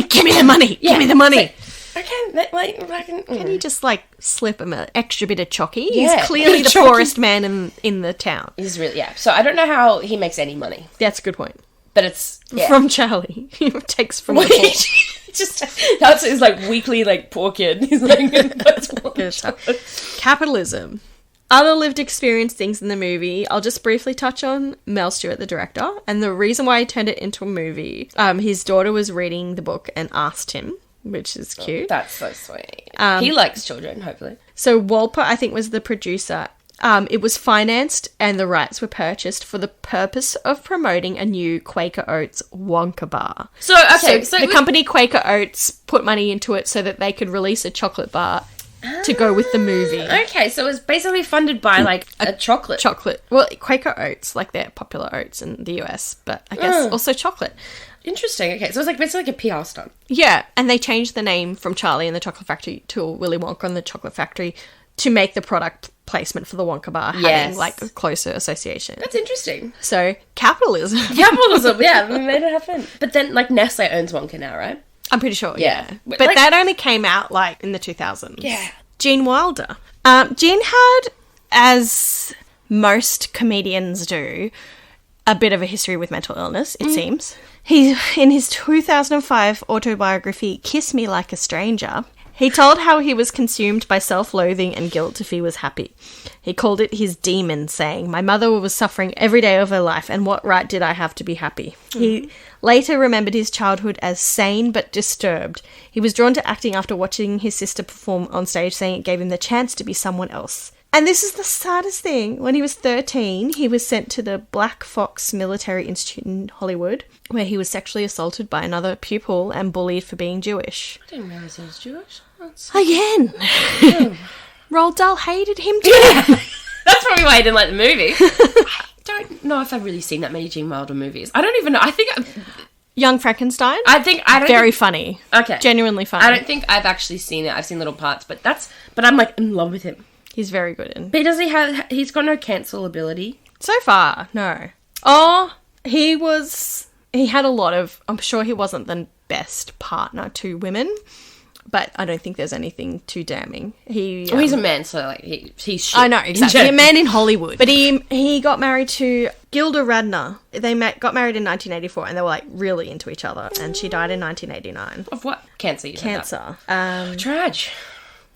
Give me the money! Yeah. Give me the money! Can you just, like, slip him an extra bit of chocky? Yeah. He's clearly the poorest man in the town. He's really... Yeah. So I don't know how he makes any money. That's a good point. But it's... Yeah. From Charlie. He takes from the poor. That's his, like, weekly, like, poor kid. He's like... Capitalism. Other lived experience things in the movie. I'll just briefly touch on Mel Stewart, the director. And the reason why he turned it into a movie, his daughter was reading the book and asked him, which is cute. Oh, that's so sweet. He likes children, hopefully. So Walper, I think, was the producer. It was financed and the rights were purchased for the purpose of promoting a new Quaker Oats Wonka bar. So the company Quaker Oats put money into it so that they could release a chocolate bar to go with the movie. Okay, so it was basically funded by, like, a chocolate. Chocolate. Well, Quaker Oats, like, they're popular oats in the US, but I guess also chocolate. Interesting. Okay, so it was like basically like a PR stunt. Yeah, and they changed the name from Charlie and the Chocolate Factory to Willy Wonka and the Chocolate Factory to make the product placement for the Wonka bar having, like, a closer association. That's interesting. So, capitalism. Capitalism, yeah, we made it happen. But then, like, Nestle owns Wonka now, right? I'm pretty sure, yeah. But like, that only came out, like, in the 2000s. Yeah. Gene Wilder. Gene had, as most comedians do, a bit of a history with mental illness, it seems. He, in his 2005 autobiography, Kiss Me Like a Stranger, He told how he was consumed by self-loathing and guilt if he was happy. He called it his demon, saying, "My mother was suffering every day of her life, and what right did I have to be happy?" He later remembered his childhood as sane but disturbed. He was drawn to acting after watching his sister perform on stage, saying it gave him the chance to be someone else. And this is the saddest thing. When he was 13, he was sent to the Black Fox Military Institute in Hollywood, where he was sexually assaulted by another pupil and bullied for being Jewish. I didn't realise he was Jewish. Again! Roald Dahl hated him too. Yeah. That's probably why I didn't like the movie. I don't know if I've really seen that many Gene Wilder movies. I don't even know. I think... Young Frankenstein? Very funny. Okay. Genuinely funny. I don't think I've actually seen it. I've seen little parts, but I'm like in love with him. He's very good in. But he's got no cancel ability? So far, no. Oh, he had a lot of, I'm sure he wasn't the best partner to women, but I don't think there's anything too damning. He's a man, so like he's shit. I know, exactly. A man in Hollywood. But he got married to Gilda Radner. They got married in 1984 and they were like really into each other, and she died in 1989. Of what? Cancer. Cancer. Trage.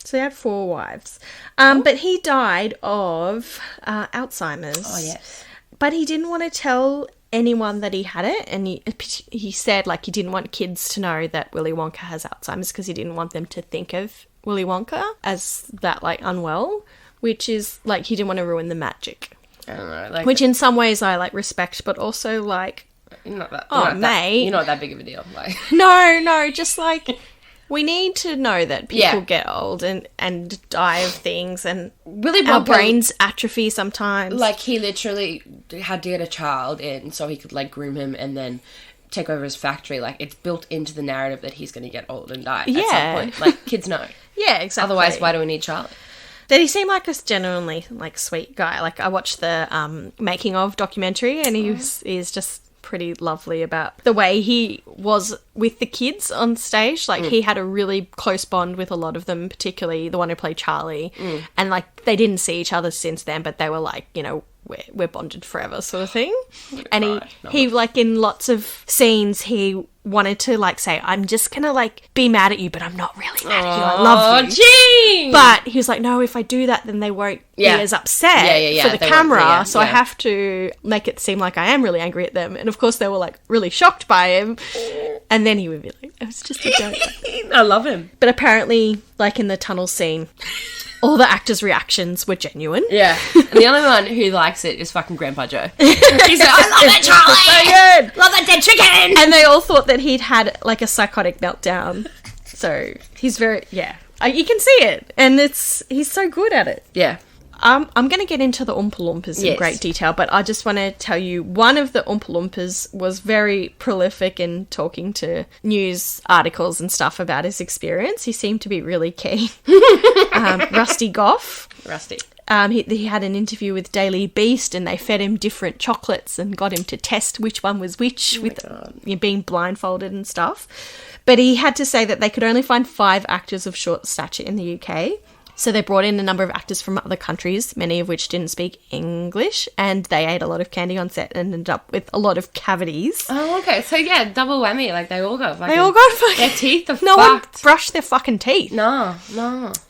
So he had 4 wives. But he died of Alzheimer's. Oh, yes. But he didn't want to tell anyone that he had it. And he said, like, he didn't want kids to know that Willy Wonka has Alzheimer's because he didn't want them to think of Willy Wonka as that, like, unwell. Which is, like, he didn't want to ruin the magic. I don't know. Like, which in some ways I, like, respect, but also, like... You're not that big of a deal. Like. No, just, like... We need to know that people get old and die of things, and our brains atrophy sometimes. Like, he literally had to get a child in so he could, like, groom him and then take over his factory. Like, it's built into the narrative that he's going to get old and die at some point. Like, kids know. Yeah, exactly. Otherwise, why do we need Charlie? Did he seem like a genuinely, like, sweet guy? Like, I watched the making of documentary, and he's just... pretty lovely about the way he was with the kids on stage. Like, he had a really close bond with a lot of them, particularly the one who played Charlie. And, like, they didn't see each other since then, but they were like, you know, we're bonded forever sort of thing. And he like, in lots of scenes, he wanted to, like, say, I'm just gonna, like, be mad at you, but I'm not really mad at you. I love you. Gee! But he was like, no, if I do that, then they won't be as upset for the camera. So I have to make it seem like I am really angry at them. And of course, they were, like, really shocked by him. And then he would be like, it was just a joke. I love him. But apparently, like, in the tunnel scene, all the actors' reactions were genuine. Yeah. And the only one who likes it is fucking Grandpa Joe. He's like, I love it, Charlie! So good! Love that dead chicken! And they all thought that he'd had, like, a psychotic meltdown. So, he's very... Yeah. You can see it. And he's so good at it. Yeah. I'm going to get into the Oompa Loompas in great detail, but I just want to tell you, one of the Oompa Loompas was very prolific in talking to news articles and stuff about his experience. He seemed to be really keen. Rusty Goff. Rusty. He had an interview with Daily Beast, and they fed him different chocolates and got him to test which one was which, being blindfolded and stuff. But he had to say that they could only find 5 actors of short stature in the UK. So they brought in a number of actors from other countries, many of which didn't speak English, and they ate a lot of candy on set and ended up with a lot of cavities. Oh, okay. So, yeah, double whammy. Like, they all got fucking... Their teeth are fucked. No one brushed their fucking teeth. No.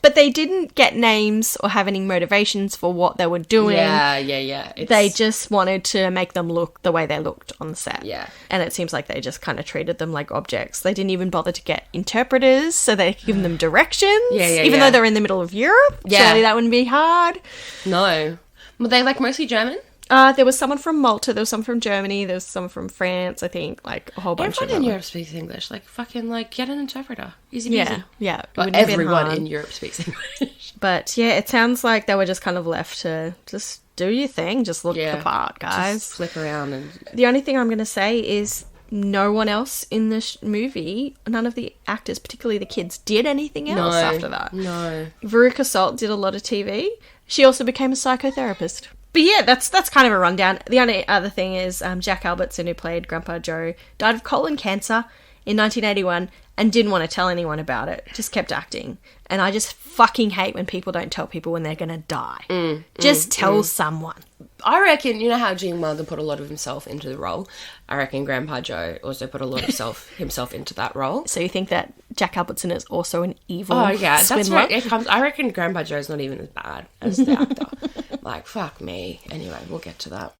But they didn't get names or have any motivations for what they were doing. Yeah. They just wanted to make them look the way they looked on the set. Yeah. And it seems like they just kind of treated them like objects. They didn't even bother to get interpreters so they could give them directions. Even though they're in the middle of Europe. Surely that wouldn't be hard. No. Were they, like, mostly German? There was someone from Malta, there was someone from Germany, there was someone from France, I think, like, a whole bunch of them. Everyone in Europe speaks English. Like, fucking, like, get an interpreter. Easy peasy. Yeah. Well, everyone in Europe speaks English. But, yeah, it sounds like they were just kind of left to just do your thing, just look the part, guys. Just flip around and... The only thing I'm going to say is... no one else in this movie, none of the actors, particularly the kids, did anything else after that. No. Veruca Salt did a lot of TV. She also became a psychotherapist. But yeah, that's kind of a rundown. The only other thing is Jack Albertson, who played Grandpa Joe, died of colon cancer in 1981 and didn't want to tell anyone about it. Just kept acting. And I just fucking hate when people don't tell people when they're going to die. Just tell someone. I reckon, you know how Gene Wilder put a lot of himself into the role? I reckon Grandpa Joe also put a lot of himself into that role. So you think that Jack Albertson is also an evil Oh, yeah. swindler? That's where it comes. I reckon Grandpa Joe's not even as bad as the actor. Like, fuck me. Anyway, we'll get to that.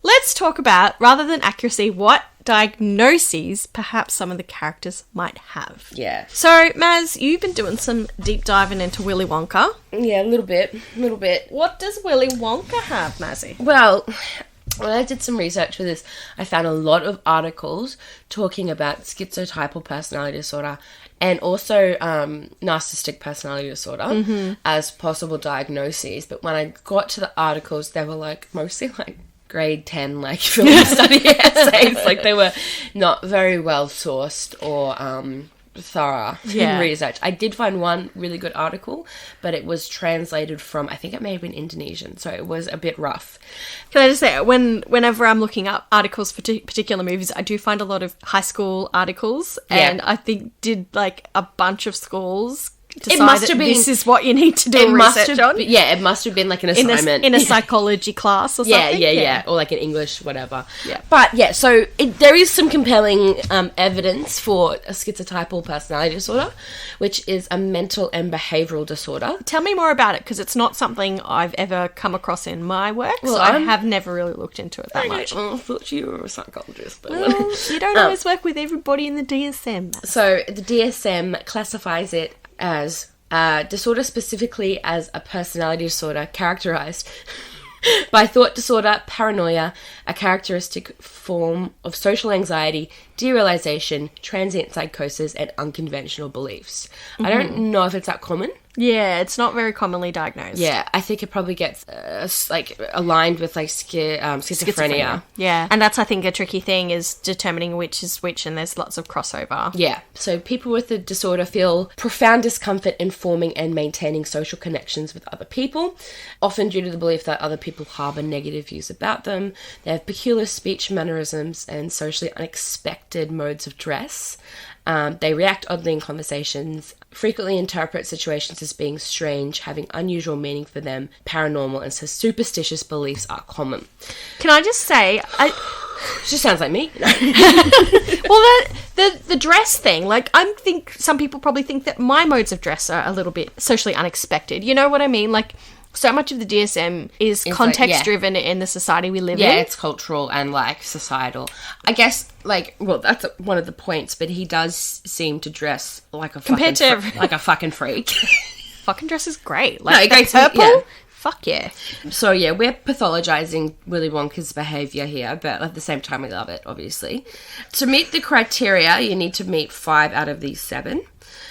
Let's talk about, rather than accuracy, what diagnoses perhaps some of the characters might have. Yeah. So, Maz, you've been doing some deep diving into Willy Wonka. Yeah, a little bit. What does Willy Wonka have, Mazzy? Well, when I did some research for this, I found a lot of articles talking about schizotypal personality disorder and also narcissistic personality disorder as possible diagnoses. But when I got to the articles, they were like mostly like grade 10 like film study essays. Like they were not very well sourced or thorough in research. I did find one really good article, but it was translated from, I think it may have been Indonesian, so it was a bit rough. Can I just say, whenever I'm looking up articles for particular movies, I do find a lot of high school articles, and I think did like a bunch of schools decide that this is what you need to do research on. It must have been like an assignment. In a psychology class or something. Yeah. Or like an English, whatever. Yeah. But yeah, so there is some compelling evidence for a schizotypal personality disorder, which is a mental and behavioural disorder. Tell me more about it, because it's not something I've ever come across in my work, so I have never really looked into it that much. I thought you were a psychologist. But well, you don't always work with everybody in the DSM. So the DSM classifies it as disorder, specifically as a personality disorder characterized by thought disorder, paranoia, a characteristic form of social anxiety, derealization, transient psychosis, and unconventional beliefs. I don't know if it's that common. Yeah, it's not very commonly diagnosed. Yeah, I think it probably gets like aligned with like schizophrenia. Yeah, and that's, I think, a tricky thing, is determining which is which, and there's lots of crossover. Yeah, so people with the disorder feel profound discomfort in forming and maintaining social connections with other people, often due to the belief that other people harbour negative views about them. They have peculiar speech mannerisms and socially unexpected modes of dress. They react oddly in conversations, frequently interpret situations as being strange, having unusual meaning for them, paranormal, and so superstitious beliefs are common. Can I just say, just sounds like me. Well, the dress thing, like, I think some people probably think that my modes of dress are a little bit socially unexpected. You know what I mean? Like, so much of the DSM is context-driven in the society we live in. Yeah, it's cultural and, like, societal. I guess, like, well, that's one of the points, but he does seem to dress like a fucking freak. Fucking dress is great. Like, no, purple? Yeah. Fuck yeah. So, yeah, we're pathologizing Willy Wonka's behaviour here, but at the same time we love it, obviously. To meet the criteria, you need to meet 5 out of these 7.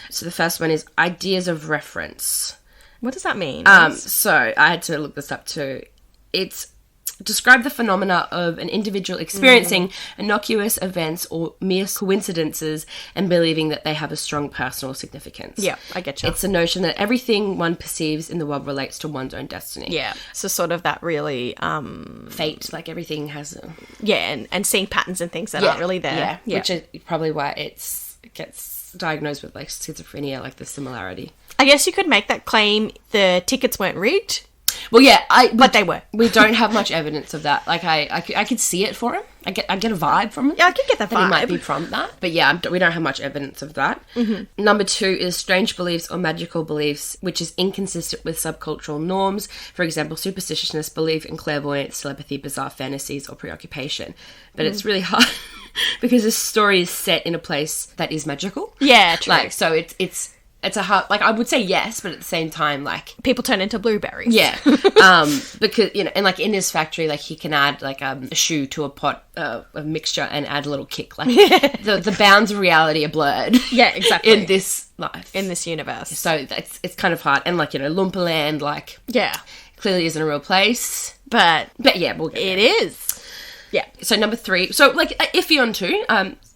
So the first one is ideas of reference. What does that mean? So I had to look this up too. It's describe the phenomena of an individual experiencing innocuous events or mere coincidences and believing that they have a strong personal significance. Yeah, I get you. It's a notion that everything one perceives in the world relates to one's own destiny. Yeah, so sort of that really... fate, like everything has a... Yeah, and seeing patterns and things that aren't really there. Yeah, which is probably why it gets diagnosed with like schizophrenia, like the similarity. I guess you could make that claim the tickets weren't rigged. Well, yeah, but they were. We don't have much evidence of that. Like, I could see it for him. I get a vibe from him. Yeah, I could get that vibe. He might be from that. But yeah, we don't have much evidence of that. Mm-hmm. Number 2 is strange beliefs or magical beliefs, which is inconsistent with subcultural norms. For example, superstitiousness, belief in clairvoyance, telepathy, bizarre fantasies, or preoccupation. But it's really hard because this story is set in a place that is magical. Yeah, true. Like, so it's a hard, like, I would say yes, but at the same time, like... People turn into blueberries. Yeah. Because, you know, and, like, in his factory, like, he can add, like, a shoe to a pot of mixture and add a little kick. Like, the bounds of reality are blurred. Yeah, exactly. In this life. In this universe. So it's kind of hard. And, like, you know, Loompa Land, like... Yeah. Clearly isn't a real place. But yeah, we'll get it there. is. Yeah. So, number 3. So, like, iffy on 2,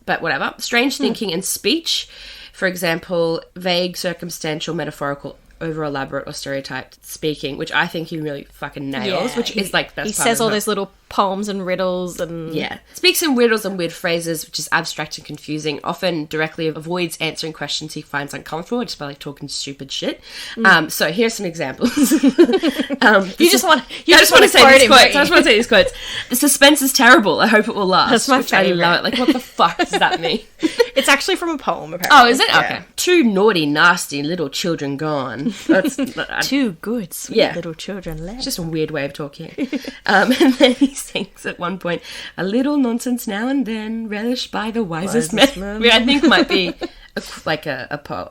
but whatever. Strange thinking and speech. For example, vague, circumstantial, metaphorical, over-elaborate or stereotyped speaking, which I think he really fucking nails, which is like... He says all those little poems and riddles and... Yeah. Speaks in riddles and weird phrases, which is abstract and confusing, often directly avoids answering questions he finds uncomfortable just by, like, talking stupid shit. So here's some examples. You just want to say these quotes. I just want to say these quotes. The suspense is terrible. I hope it will last. That's my favourite. I love it. Like, what the fuck does that mean? It's actually from a poem, apparently. Oh, is it? Yeah. Okay. Two naughty, nasty little children gone. That's... Two good, sweet little children left. It's just a weird way of talking. And then he sings at one point, a little nonsense now and then, relished by the wisest men. Which I think might be a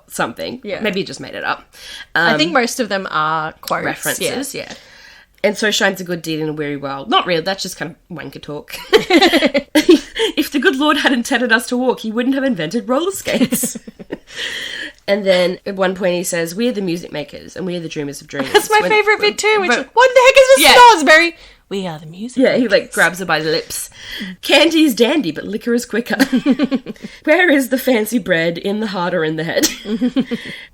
something. Yeah. Maybe he just made it up. I think most of them are quotes. References, yeah. And so shines a good deed in a weary world. Not real, that's just kind of wanker talk. If the good Lord hadn't intended us to walk, he wouldn't have invented roller skates. And then at one point he says, we are the music makers and we are the dreamers of dreams. That's my favourite bit too, which is, what the heck is this Snoresberry? We are the music makers. He, like, grabs her by the lips. Candy is dandy, but liquor is quicker. Where is the fancy bread, in the heart or in the head?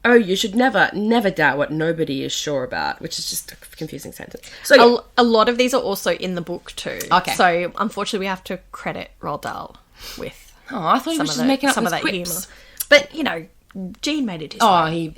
Oh, you should never doubt what nobody is sure about, which is just a confusing sentence. So a lot of these are also in the book too. Okay. So, unfortunately, we have to credit Roald Dahl with I thought he was just making up some of that quips. humour. But, you know, Gene made it his way.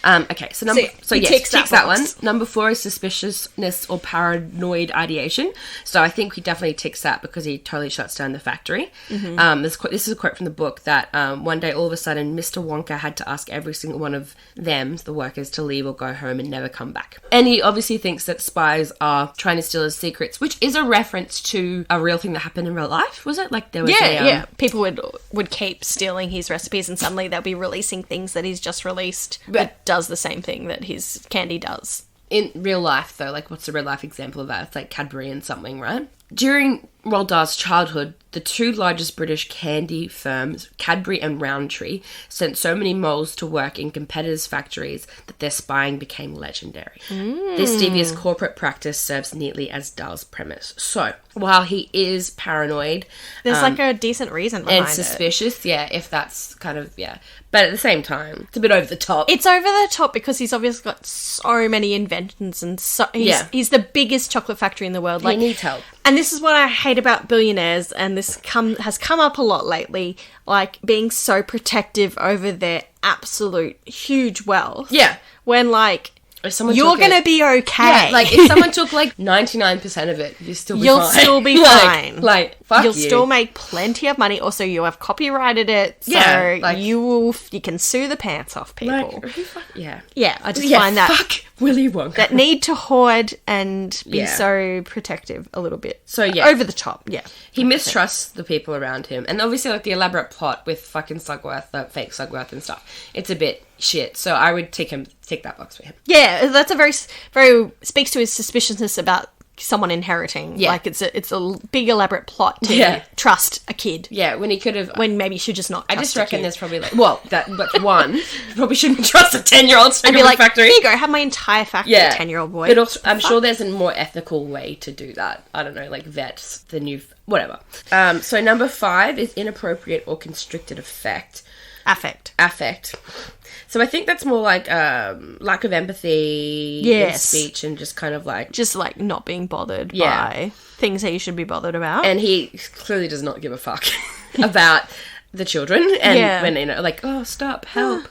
Okay, so he ticks that one. Number 4 is suspiciousness or paranoid ideation. So I think he definitely ticks that because he totally shuts down the factory. This is a quote from the book that one day all of a sudden Mr. Wonka had to ask every single one of them, the workers, to leave or go home and never come back. And he obviously thinks that spies are trying to steal his secrets, which is a reference to a real thing that happened in real life, was it? Like there was people would keep stealing his recipes and suddenly they'll be releasing things that he's just released that does the same thing that his candy does. In real life, though, like, what's a real life example of that? It's like Cadbury and something, right? During Roald Dahl's childhood, the two largest British candy firms, Cadbury and Rowntree, sent so many moles to work in competitors' factories that their spying became legendary. This devious corporate practice serves neatly as Dahl's premise. So, while he is paranoid... There's like a decent reason behind it. And suspicious, if that's kind of, But at the same time, it's a bit over the top. It's over the top because he's obviously got so many inventions and he's the biggest chocolate factory in the world. He needs help. And this is what I hate about billionaires, and this has come up a lot lately, like being so protective over their absolute huge wealth. Yeah. When, like, you're going to be okay. Yeah, like, if someone took, like, 99% of it, you'll still be fine. You'll still be fine. Fuck You'll still make plenty of money. Also, you have copyrighted it, so you can sue the pants off people. Yeah, I just find that... Fuck Willy Wonka. That need to hoard and be so protective a little bit. So, over the top, He mistrusts the people around him. And obviously, like, the elaborate plot with fucking Slugworth, fake Slugworth and stuff, it's a bit shit. So I would tick that box for him. Yeah, that's a very, very... speaks to his suspiciousness about someone inheriting. Yeah. Like, it's a big elaborate plot to trust a kid. Yeah, when he could have... When maybe you should just not trust I just reckon there's probably, like... Well, that's one. You probably shouldn't trust a 10-year-old and be like, factory. Here you go, have my entire factory, 10-year-old boy. But also, I'm sure there's a more ethical way to do that. I don't know, like vets, the new... Whatever. So number 5 is inappropriate or constricted affect. Affect. So I think that's more like lack of empathy in speech and just kind of like... Just like not being bothered by things that you should be bothered about. And he clearly does not give a fuck about the children. And when, like, oh, stop, help.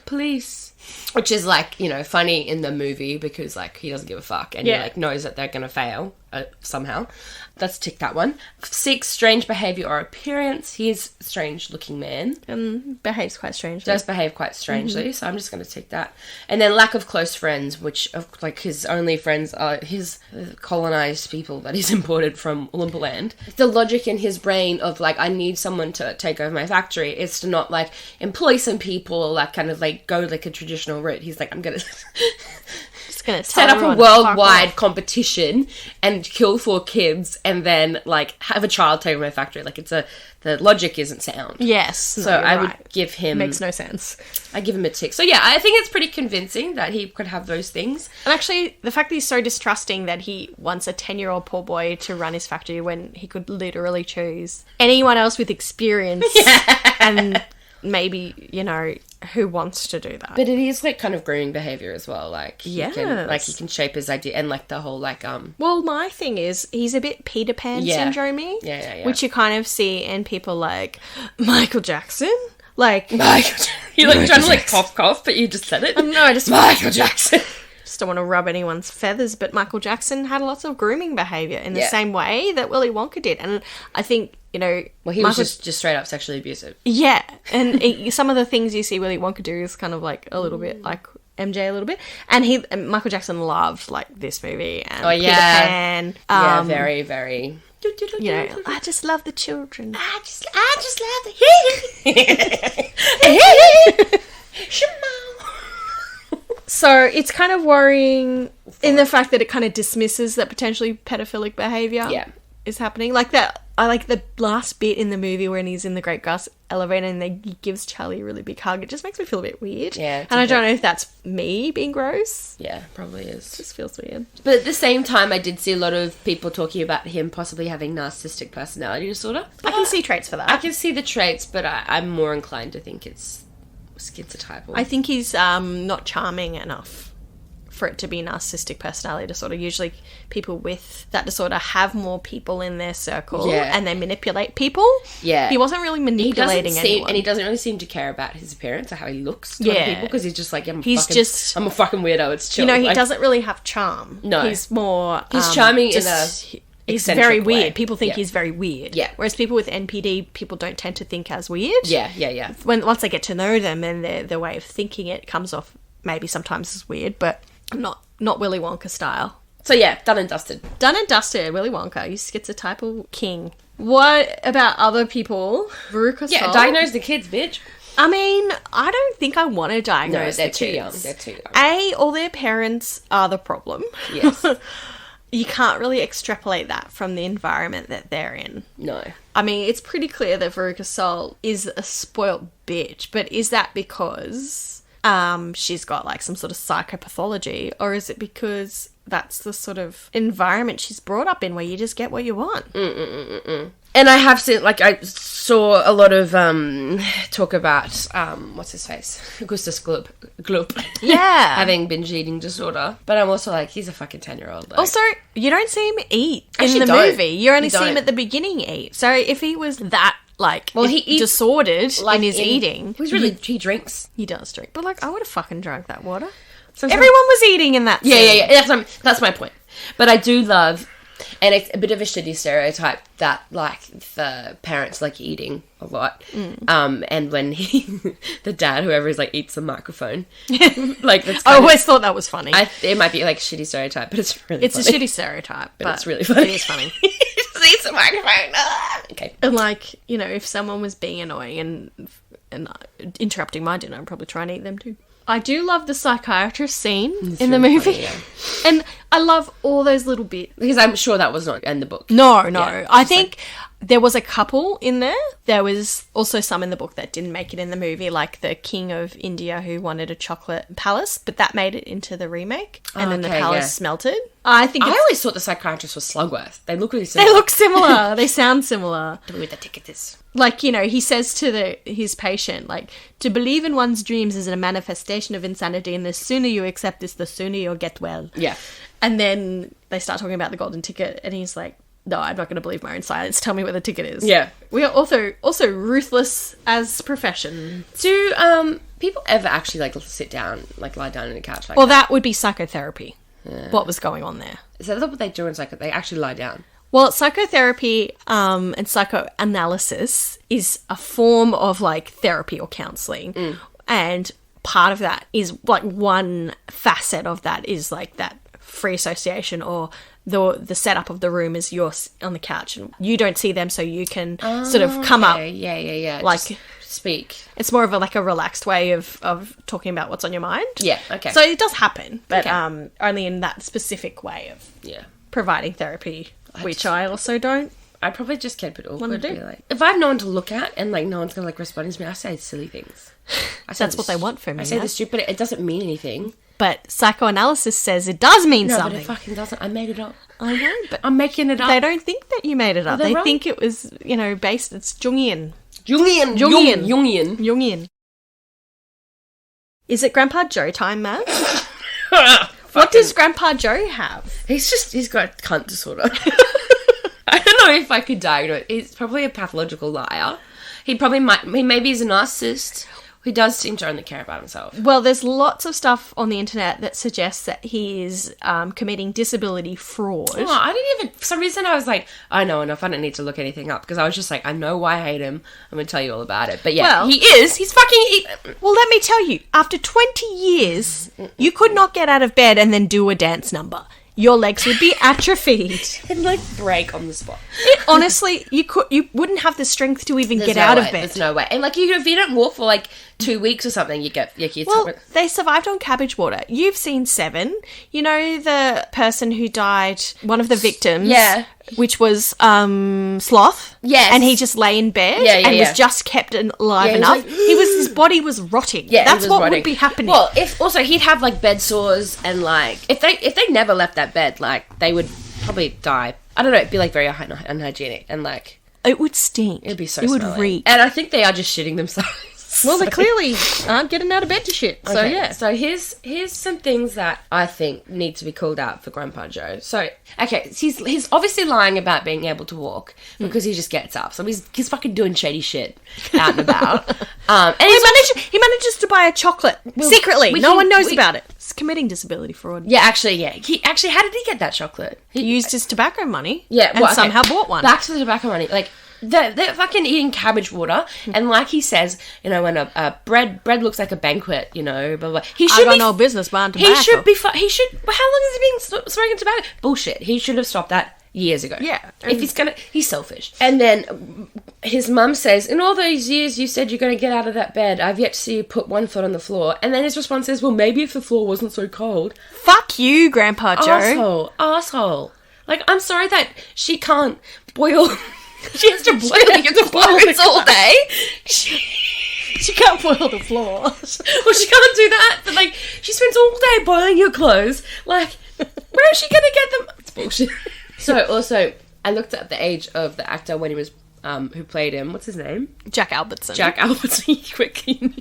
Police. Which is, like, funny in the movie because, like, he doesn't give a fuck and he, like, knows that they're going to fail somehow. Let's tick that one. 6, strange behaviour or appearance. He is a strange-looking man. Behaves quite strangely. Does behave quite strangely, so I'm just going to tick that. And then lack of close friends, which, like, his only friends are his colonised people that he's imported from Oompa Land. The logic in his brain of, like, I need someone to take over my factory is to not, like, employ some people, like, kind of, like, go, like, a traditional route. He's like, I'm going to... set up a worldwide competition and kill 4 kids and then, like, have a child take over my factory. Like, the logic isn't sound. Yes. So I would give him... Makes no sense. I give him a tick. So yeah, I think it's pretty convincing that he could have those things. And actually, the fact that he's so distrusting that he wants a 10-year-old poor boy to run his factory when he could literally choose anyone else with experience and maybe, you know, who wants to do that? But it is, like, kind of grooming behaviour as well. Like, he Yes. can, like, he can shape his idea and, like, the whole, like, Well, my thing is, he's a bit Peter Pan syndrome-y. Yeah. Which you kind of see in people like Michael Jackson. Like... You're, like, trying to, like, cough, but you just said it. No, I just... Michael Jackson. Just don't want to rub anyone's feathers, but Michael Jackson had lots of grooming behaviour in the Yeah. same way that Willy Wonka did. And I think, you know... Well, he was just straight up sexually abusive. Yeah, and some of the things you see Willy Wonka do is kind of like a little bit like MJ a little bit. And Michael Jackson loved, like, this movie and Peter Pan. Yeah, very, very... You know, I just love the children. I just love the... So it's kind of worrying in the fact that it kind of dismisses that potentially pedophilic behaviour is happening. Like that, I like the last bit in the movie when he's in the Great Glass Elevator and he gives Charlie a really big hug. It just makes me feel a bit weird. Yeah. And I don't know if that's me being gross. Yeah, probably is. It just feels weird. But at the same time, I did see a lot of people talking about him possibly having narcissistic personality disorder. I can see traits for that. I can see the traits, but I'm more inclined to think it's schizotypal. I think he's not charming enough for it to be narcissistic personality disorder. Usually people with that disorder have more people in their circle and they manipulate people. Yeah. He wasn't really manipulating anyone. And he doesn't really seem to care about his appearance or how he looks to other people because he's just like, I'm a fucking weirdo, it's chill. You know, he like, doesn't really have charm. No. He's more... He's charming just, in a... He's very weird. way. People think he's very weird. Yeah. Whereas people with NPD, people don't tend to think as weird. Yeah. Once they get to know them and their way of thinking, it comes off maybe sometimes as weird, but not Willy Wonka style. So yeah, done and dusted. Done and dusted, Willy Wonka. You schizotypal king. What about other people? Veruca Yeah, Salt? diagnose the kids, bitch. I mean, I don't think I want to diagnose No, they're the too kids. young. They're too young. All their parents are the problem. Yes. You can't really extrapolate that from the environment that they're in. No. I mean, it's pretty clear that Veruca Salt is a spoilt bitch, but is that because she's got, like, some sort of psychopathology, or is it because that's the sort of environment she's brought up in where you just get what you want? And I have seen, like, I saw a lot of talk about, what's his face? Augustus Gloop. Yeah. Having binge eating disorder. But I'm also like, he's a fucking 10-year-old. Like. Also, you don't see him eat Actually, in the don't. movie. You only You see him don't. at the beginning eat. So if he was that, like, he eats, disordered like, in his eating... he drinks. He does drink. But, like, I would have fucking drank that water. Sometimes- Everyone was eating in that scene. Yeah. That's my point. But I do love... And it's a bit of a shitty stereotype that, like, the parents like eating a lot. And when the dad, whoever is, like, eats the microphone. Like, that's I always thought that was funny. it might be, like, a shitty stereotype, but it's really It's funny. a shitty stereotype, but it's really funny. It is funny. He just eats the microphone. Okay. And, like, you know, if someone was being annoying and interrupting my dinner, I'd probably try and eat them too. I do love the psychiatrist scene in the really movie. funny, yeah. And I love all those little bits. Because I'm sure that was not in the book. No. Yeah, I think there was a couple in there. There was also some in the book that didn't make it in the movie, like the King of India who wanted a chocolate palace, but that made it into the remake. And then the palace melted. I always thought the psychiatrist was Slugworth. They look really similar. They look similar. They sound similar. Tell me what the ticket is. Like, you know, he says to his patient, like, to believe in one's dreams is a manifestation of insanity, and the sooner you accept this, the sooner you'll get well. Yeah. And then they start talking about the golden ticket, and he's like, no, I'm not going to believe my own silence. Tell me where the ticket is. Yeah. We are also ruthless as profession. Do people ever actually, like, sit down, like, lie down on a couch like Well, that? that would be psychotherapy. What was going on there? Is that what they do in psycho? They actually lie down. Well, psychotherapy and psychoanalysis is a form of, like, therapy or counselling. And part of that is, like, one facet of that is, like, that free association, or the setup of the room is you're on the couch and you don't see them, so you can sort of come up. Yeah. Like, just speak. It's more of a relaxed way of talking about what's on your mind. Yeah, okay. So it does happen, but Okay. only in that specific way of Yeah. providing therapy, which I also don't. I'd probably just keep it awkward. do? Be like, if I have no one to look at and, like, no one's going to, like, respond to me, I say silly things. That's what they want from I me. say the stupid, it doesn't mean anything. But psychoanalysis says it does mean No, something. but it fucking doesn't. I made it up. I know, but I'm making it up. they don't think that you made it up. they're They wrong. think it was, you know, based. It's Jungian. Jungian. Is it Grandpa Joe time, Maz? What does Grandpa Joe have? He's got cunt disorder. I don't know if I could diagnose. He's probably a pathological liar. Maybe he's a narcissist. He does seem to only care about himself. Well, there's lots of stuff on the internet that suggests that he is committing disability fraud. For some reason I was like, I know enough, I don't need to look anything up, because I was just like, I know why I hate him, I'm going to tell you all about it. But yeah, well, he's fucking... Well, let me tell you, after 20 years, you could not get out of bed and then do a dance number. Your legs would be atrophied. And like break on the spot. Honestly, you wouldn't have the strength to even get out of bed. There's no way. And like if you don't walk for like 2 weeks or something, you get your kids. Well, they survived on cabbage water. You've seen Seven. You know the person who died, one of the victims. Yeah. Which was Sloth. Yes. And he just lay in bed and was just kept alive enough. Like, his body was rotting. Yeah, that's what would be happening. Well, he'd have like bed sores, and like if they never left that bed, like they would probably die. I don't know, it'd be like very unhygienic, and like it would stink. It'd be so it smelly. Would reek. And I think they are just shitting themselves. Well, they clearly aren't getting out of bed to shit. So, yeah. So, here's some things that I think need to be called out for Grandpa Joe. So, okay, he's obviously lying about being able to walk because he just gets up. So, he's fucking doing shady shit out and about. And he manages to buy a chocolate secretly. No one knows about it. He's committing disability fraud. Yeah, actually, yeah. How did he get that chocolate? He used his tobacco money. Yeah, and somehow bought one. Back to the tobacco money. Like, they're fucking eating cabbage water, and like he says, you know, when a bread looks like a banquet, you know, blah blah. I got no business buying tobacco. He should. How long has he been smoking tobacco? Bullshit. He should have stopped that years ago. Yeah. If he's selfish. And then his mum says, in all those years you said you're going to get out of that bed, I've yet to see you put one foot on the floor. And then his response is, well, maybe if the floor wasn't so cold. Fuck you, Grandpa Joe. Asshole. Like, I'm sorry that she can't boil. She has to boil your clothes all day. She can't boil the floor. Well, she can't do that. But, like, she spends all day boiling your clothes. Like, where is she going to get them? It's bullshit. So, also, I looked up the age of the actor when he was, who played him. What's his name? Jack Albertson. Quickly.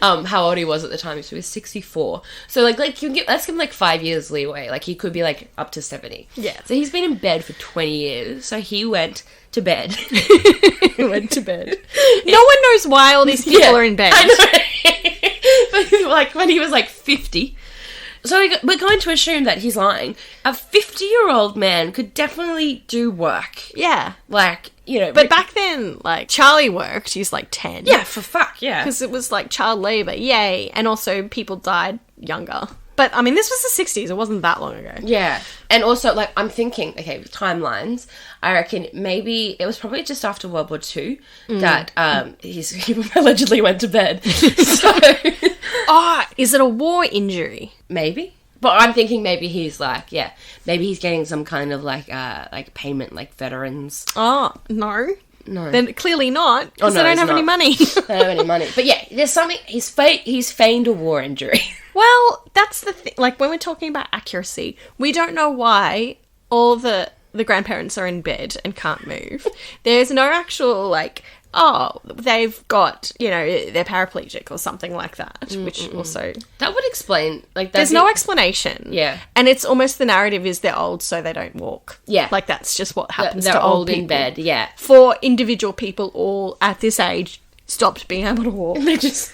How old he was at the time. So he was 64. So, like let's give him, like, 5 years leeway. Like, he could be, like, up to 70. Yeah. So he's been in bed for 20 years. So he went to bed. No one knows why all these people are in bed. I know. But, like, when he was, like, 50... So we're going to assume that he's lying. A 50-year-old man could definitely do work. Yeah. Like, you know... But back then, like, Charlie worked. He's, like, 10. Yeah, for fuck, yeah. Because it was, like, child labour. Yay. And also, people died younger. But, I mean, this was the 60s. It wasn't that long ago. Yeah. And also, like, I'm thinking, okay, with timelines, I reckon maybe it was probably just after World War II that he allegedly went to bed. So... is it a war injury? Maybe. But I'm thinking maybe he's like, maybe he's getting some kind of like payment, like veterans. Oh, no. Then clearly not, because they don't have any money. They don't have any money. But yeah, there's something, he's feigned a war injury. Well, that's the thing. Like, when we're talking about accuracy, we don't know why all the grandparents are in bed and can't move. There's no actual, like... oh, they've got, you know, they're paraplegic or something like that, which also... That would explain, like... There's no explanation. Yeah. And it's almost the narrative is they're old, so they don't walk. Yeah. Like, that's just what happens they're to old people. in bed, yeah. For individual people all at this age stopped being able to walk. They're just...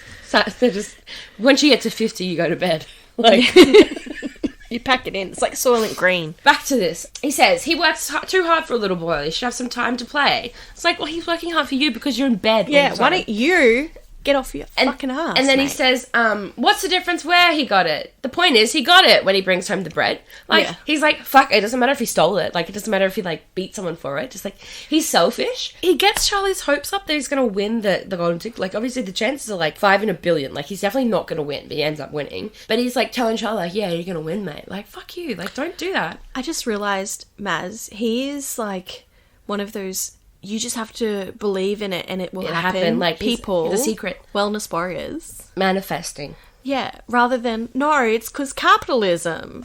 Once you get to 50, you go to bed. Like... You pack it in. It's like Soylent Green. Back to this. He says he works too hard for a little boy. He should have some time to play. It's like, well, he's working hard for you because you're in bed. Yeah, why don't you get off your fucking ass, And then mate. he says, what's the difference where he got it? The point is, he got it when he brings home the bread. Like, he's like, fuck, it doesn't matter if he stole it. Like, it doesn't matter if he, like, beat someone for it. Just, like, he's selfish. He gets Charlie's hopes up that he's going to win the golden ticket. Like, obviously, the chances are, like, 5 in a billion. Like, he's definitely not going to win, but he ends up winning. But he's, like, telling Charlie, like, yeah, you're going to win, mate. Like, fuck you. Like, don't do that. I just realised, Maz, he is, like, one of those... You just have to believe in it and it will happen. Like, people, the secret. Wellness warriors. Manifesting. Yeah, rather than, no, it's because capitalism.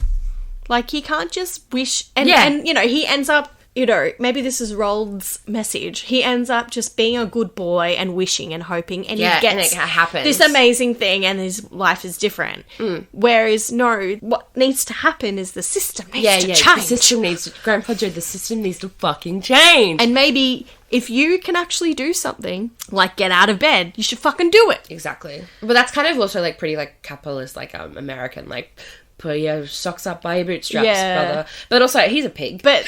Like, he can't just wish... And, you know, he ends up you know, maybe this is Roald's message. He ends up just being a good boy and wishing and hoping, and he and gets it happens. this amazing thing, and his life is different. Whereas, no, what needs to happen is the system needs to change. The system needs to, Grandpa Joe, the system needs to fucking change. And maybe if you can actually do something, like get out of bed, you should fucking do it. Exactly. But that's kind of also, like, pretty, like, capitalist, like, American, like, put your socks up by your bootstraps, brother. But also, he's a pig. But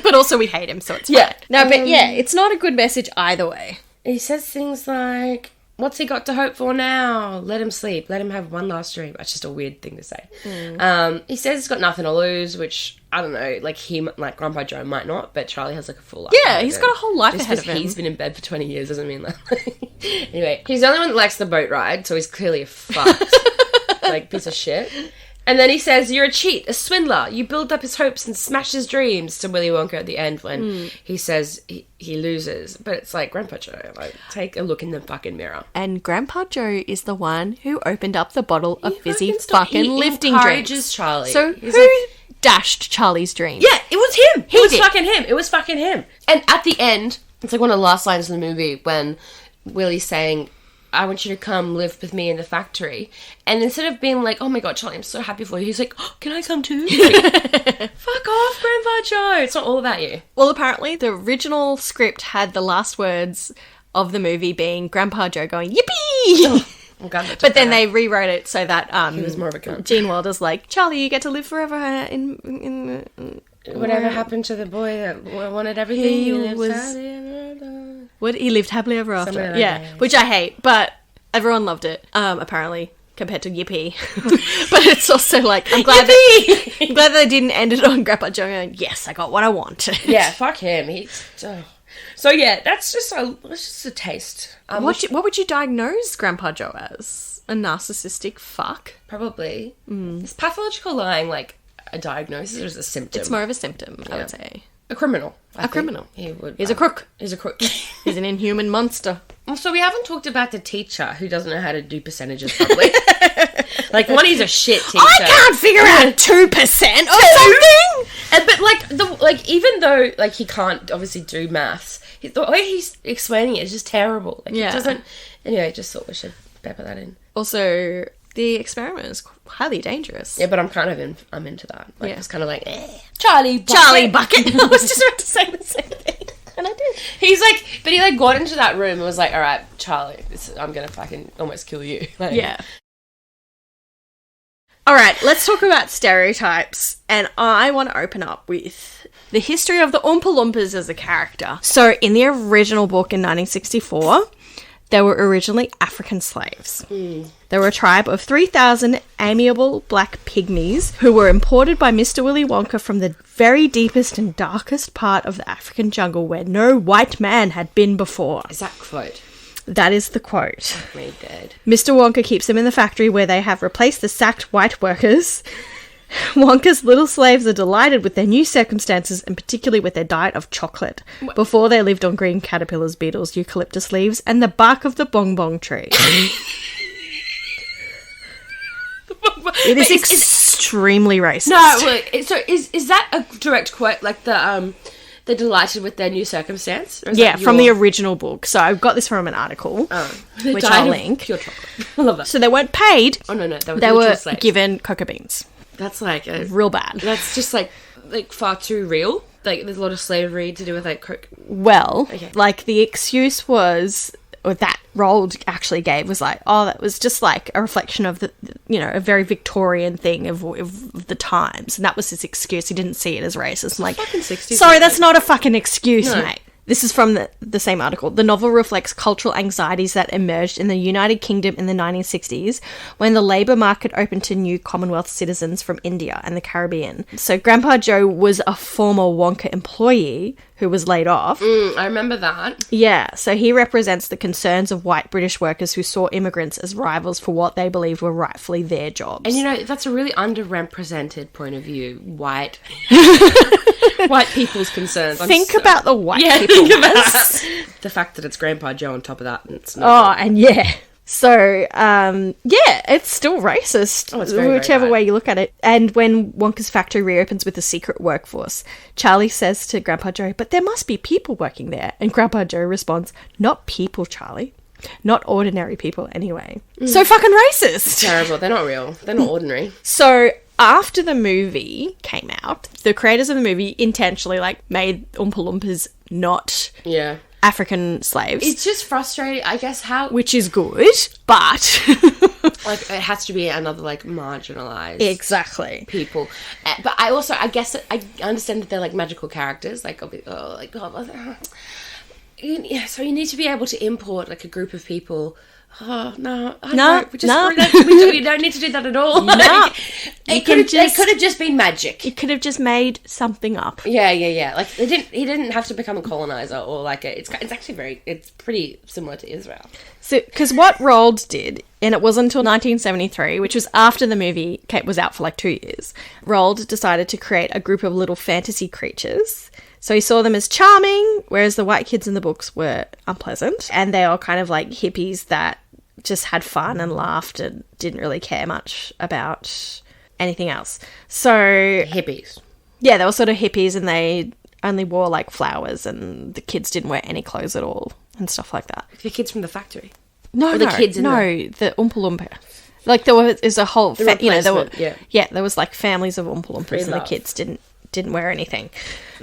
but also we hate him, so it's fine. No, but it's not a good message either way. He says things like, what's he got to hope for now? Let him sleep. Let him have one last dream. That's just a weird thing to say. He says he's got nothing to lose, which, I don't know, like, like, Grandpa Joe might not, but Charlie has, like, a full life. Yeah, he's got a whole life just ahead of him. He's been in bed for 20 years doesn't mean that. Anyway, he's the only one that likes the boat ride, so he's clearly a fucked, like, piece of shit. And then he says, you're a cheat, a swindler. You build up his hopes and smash his dreams to Willy Wonka at the end when he says he loses. But it's like, Grandpa Joe, like, take a look in the fucking mirror. And Grandpa Joe is the one who opened up the bottle of fizzy fucking lifting drinks. He encourages Charlie. So who dashed Charlie's dream? Yeah, it was him. It was fucking him. It was fucking him. And at the end, it's like one of the last lines in the movie when Willy's saying, I want you to come live with me in the factory. And instead of being like, oh my God, Charlie, I'm so happy for you, he's like, oh, can I come too? Like, fuck off, Grandpa Joe. It's not all about you. Well, apparently the original script had the last words of the movie being Grandpa Joe going, yippee! Oh, God, but then they rewrote it so that he was more of a cunt. Gene Wilder's like, Charlie, you get to live forever in whatever happened to the boy that wanted everything? He lived happily ever after. Like yeah, that. Which I hate, but everyone loved it. Apparently, compared to Yippee. But it's also like, I'm glad that they didn't end it on Grandpa Joe going, yes, I got what I want. Yeah, fuck him. So yeah, that's just a taste. What would you diagnose Grandpa Joe as? A narcissistic fuck? Probably. Is pathological lying like a diagnosis or is it a symptom? It's more of a symptom, I would say. A criminal. A criminal. He's a crook. He's a crook. He's an inhuman monster. So we haven't talked about the teacher who doesn't know how to do percentages properly. Like, one, he's a shit teacher. I can't figure out 2% or something! But, even though, like, he can't obviously do maths, the way he's explaining it is just terrible. Like, it doesn't... Anyway, just thought we should pepper that in. Also, the experiment is highly dangerous. Yeah, but I'm into that. Like, it's kind of like, Charlie Bucket. I was just about to say the same thing. And I did. He's like, but he, like, got into that room and was like, all right, Charlie, I'm going to fucking almost kill you. Like, yeah. All right, let's talk about stereotypes. And I want to open up with the history of the Oompa Loompas as a character. So, in the original book in 1964... they were originally African slaves. They were a tribe of 3,000 amiable black pygmies who were imported by Mr. Willy Wonka from the very deepest and darkest part of the African jungle where no white man had been before. Is that quote? That is the quote. Me dead. Mr. Wonka keeps them in the factory where they have replaced the sacked white workers. Wonka's little slaves are delighted with their new circumstances and particularly with their diet of chocolate. Before they lived on green caterpillars, beetles, eucalyptus leaves, and the bark of the bong tree. It is extremely racist. No, wait, so is that a direct quote? Like they're delighted with their new circumstance? Yeah, from the original book. So I've got this from an article, which I'll link. Pure chocolate. I love that. So they weren't paid. Oh, no. They were given cocoa beans. That's like real bad. That's just like far too real. Like there's a lot of slavery to do with like coke. Well, like the excuse was, or that Roald actually gave was like, oh, that was just like a reflection of the a very Victorian thing of the times, and that was his excuse. He didn't see it as racist. I'm like, fucking 60s, sorry, that's not a fucking excuse, mate. This is from the same article. The novel reflects cultural anxieties that emerged in the United Kingdom in the 1960s when the labour market opened to new Commonwealth citizens from India and the Caribbean. So Grandpa Joe was a former Wonka employee who was laid off. I remember that. Yeah, so he represents the concerns of white British workers who saw immigrants as rivals for what they believed were rightfully their jobs. And that's a really underrepresented point of view. White people's concerns. Think about the white people. Think about that. The fact that it's Grandpa Joe on top of that. It's not and yeah. So, it's still racist, it's very, whichever very bad. way you look at it. And when Wonka's factory reopens with a secret workforce, Charlie says to Grandpa Joe, but there must be people working there. And Grandpa Joe responds, not people, Charlie. Not ordinary people, anyway. So fucking racist. Terrible. They're not real. They're not ordinary. So after the movie came out, the creators of the movie intentionally, made Oompa Loompas not African slaves. It's just frustrating, I guess, which is good, but it has to be another, marginalised... Exactly. ...people. But I guess, I understand that they're, magical characters. So you need to be able to import, a group of people... Oh, no. We don't need to do that at all. No. It could have just been magic. It could have just made something up. Yeah. He didn't have to become a colonizer or it's actually it's pretty similar to Israel. So, because what Roald did, and it wasn't until 1973, which was after the movie was out for 2 years, Roald decided to create a group of little fantasy creatures. So he saw them as charming, whereas the white kids in the books were unpleasant. And they are kind of hippies that just had fun and laughed and didn't really care much about anything else. So... Hippies. Yeah, they were sort of hippies and they only wore flowers and the kids didn't wear any clothes at all and stuff like that. The kids from the factory? No, the kids in the Oompa Loompa. There was a whole... there was families of Oompa Loompas and the kids didn't wear anything.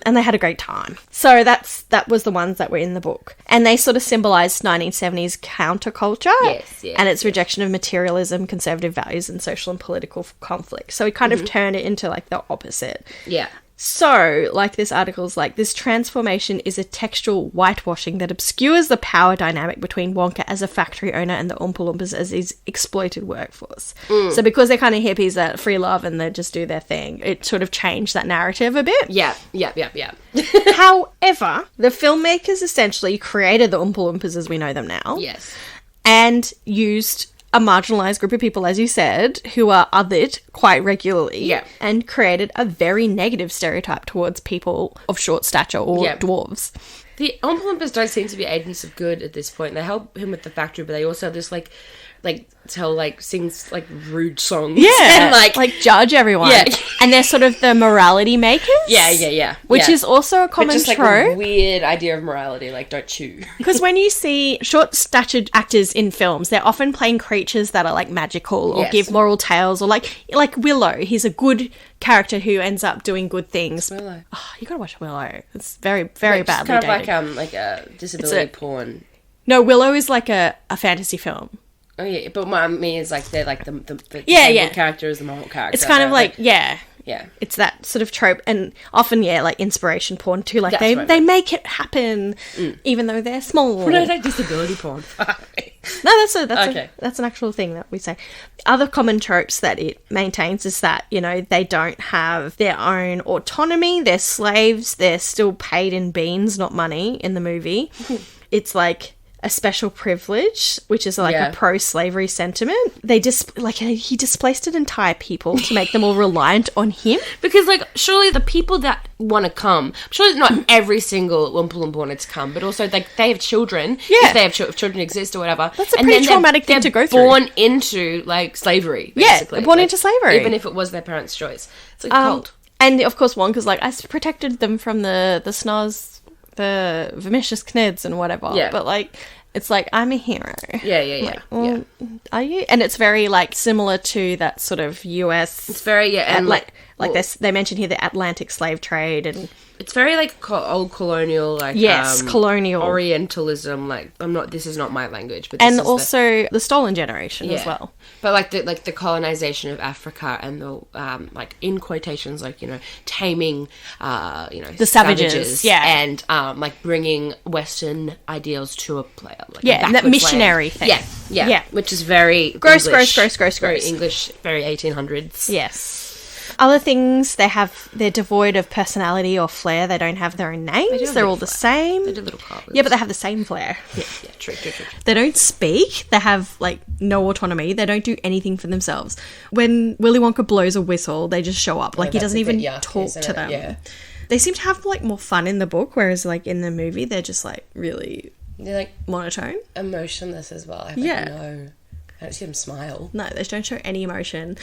And they had a great time. So that was the ones that were in the book. And they sort of symbolised 1970s counterculture. Yes. And its rejection of materialism, conservative values, and social and political conflict. So he kind of turned it into the opposite. Yeah. So, this article's this transformation is a textual whitewashing that obscures the power dynamic between Wonka as a factory owner and the Oompa Loompas as his exploited workforce. So because they're kind of hippies that free love and they just do their thing, it sort of changed that narrative a bit. Yeah. However, the filmmakers essentially created the Oompa Loompas as we know them now. Yes. And used a marginalised group of people, as you said, who are othered quite regularly. Yeah. And created a very negative stereotype towards people of short stature or dwarves. The Oompa Loompas don't seem to be agents of good at this point. They help him with the factory, but they also just sings rude songs. Yeah. And judge everyone. Yeah. And they're sort of the morality makers. Yeah. Which is also a common just trope. A weird idea of morality, don't chew. Because when you see short-statured actors in films, they're often playing creatures that are magical or give moral tales, or like Willow. He's a good character who ends up doing good things. Willow. Oh, you gotta watch Willow. It's very, very badly kind dated. of like a disability porn. No, Willow is a fantasy film. Oh yeah, but what I mean is they're the character is the moral character. It's kind of yeah. It's that sort of trope, and often inspiration porn too. They make it happen, even though they're small. No, disability porn. No, that's an actual thing that we say. Other common tropes that it maintains is that they don't have their own autonomy. They're slaves. They're still paid in beans, not money. In the movie, it's a special privilege, which is a pro-slavery sentiment. He displaced an entire people to make them all reliant on him. Because, surely the people that want to come, surely not every single Oompa Loompa wanted to come, but also, they have children, if they have if children exist or whatever. That's a pretty traumatic thing to go through. Born into, slavery, basically. Yeah, born into slavery. Even if it was their parents' choice. It's a cult. And, of course, Wonka's I protected them from the snars, the vicious knids and whatever. Yeah. But, it's I'm a hero. Yeah. Are you? And it's very, similar to that sort of US... It's very, and they mention here the Atlantic slave trade, and... It's very, old colonial, colonial. Orientalism, this is not my language, but this is also the stolen generation as well. But, the colonization of Africa and the, in quotations, taming, the savages. And, bringing Western ideals to a player. That missionary thing. Yeah. Which is very gross. Very English, very 1800s. Yes. Other things, they're devoid of personality or flair. They don't have their own names. They're all the same. They do little carvers. Yeah, but they have the same flair. Yeah, true. They don't speak. They have, no autonomy. They don't do anything for themselves. When Willy Wonka blows a whistle, they just show up. He doesn't even talk to them. Yeah. They seem to have, more fun in the book, whereas, in the movie, they're just, really They're like monotone. emotionless as well. I don't see them smile. No, they don't show any emotion.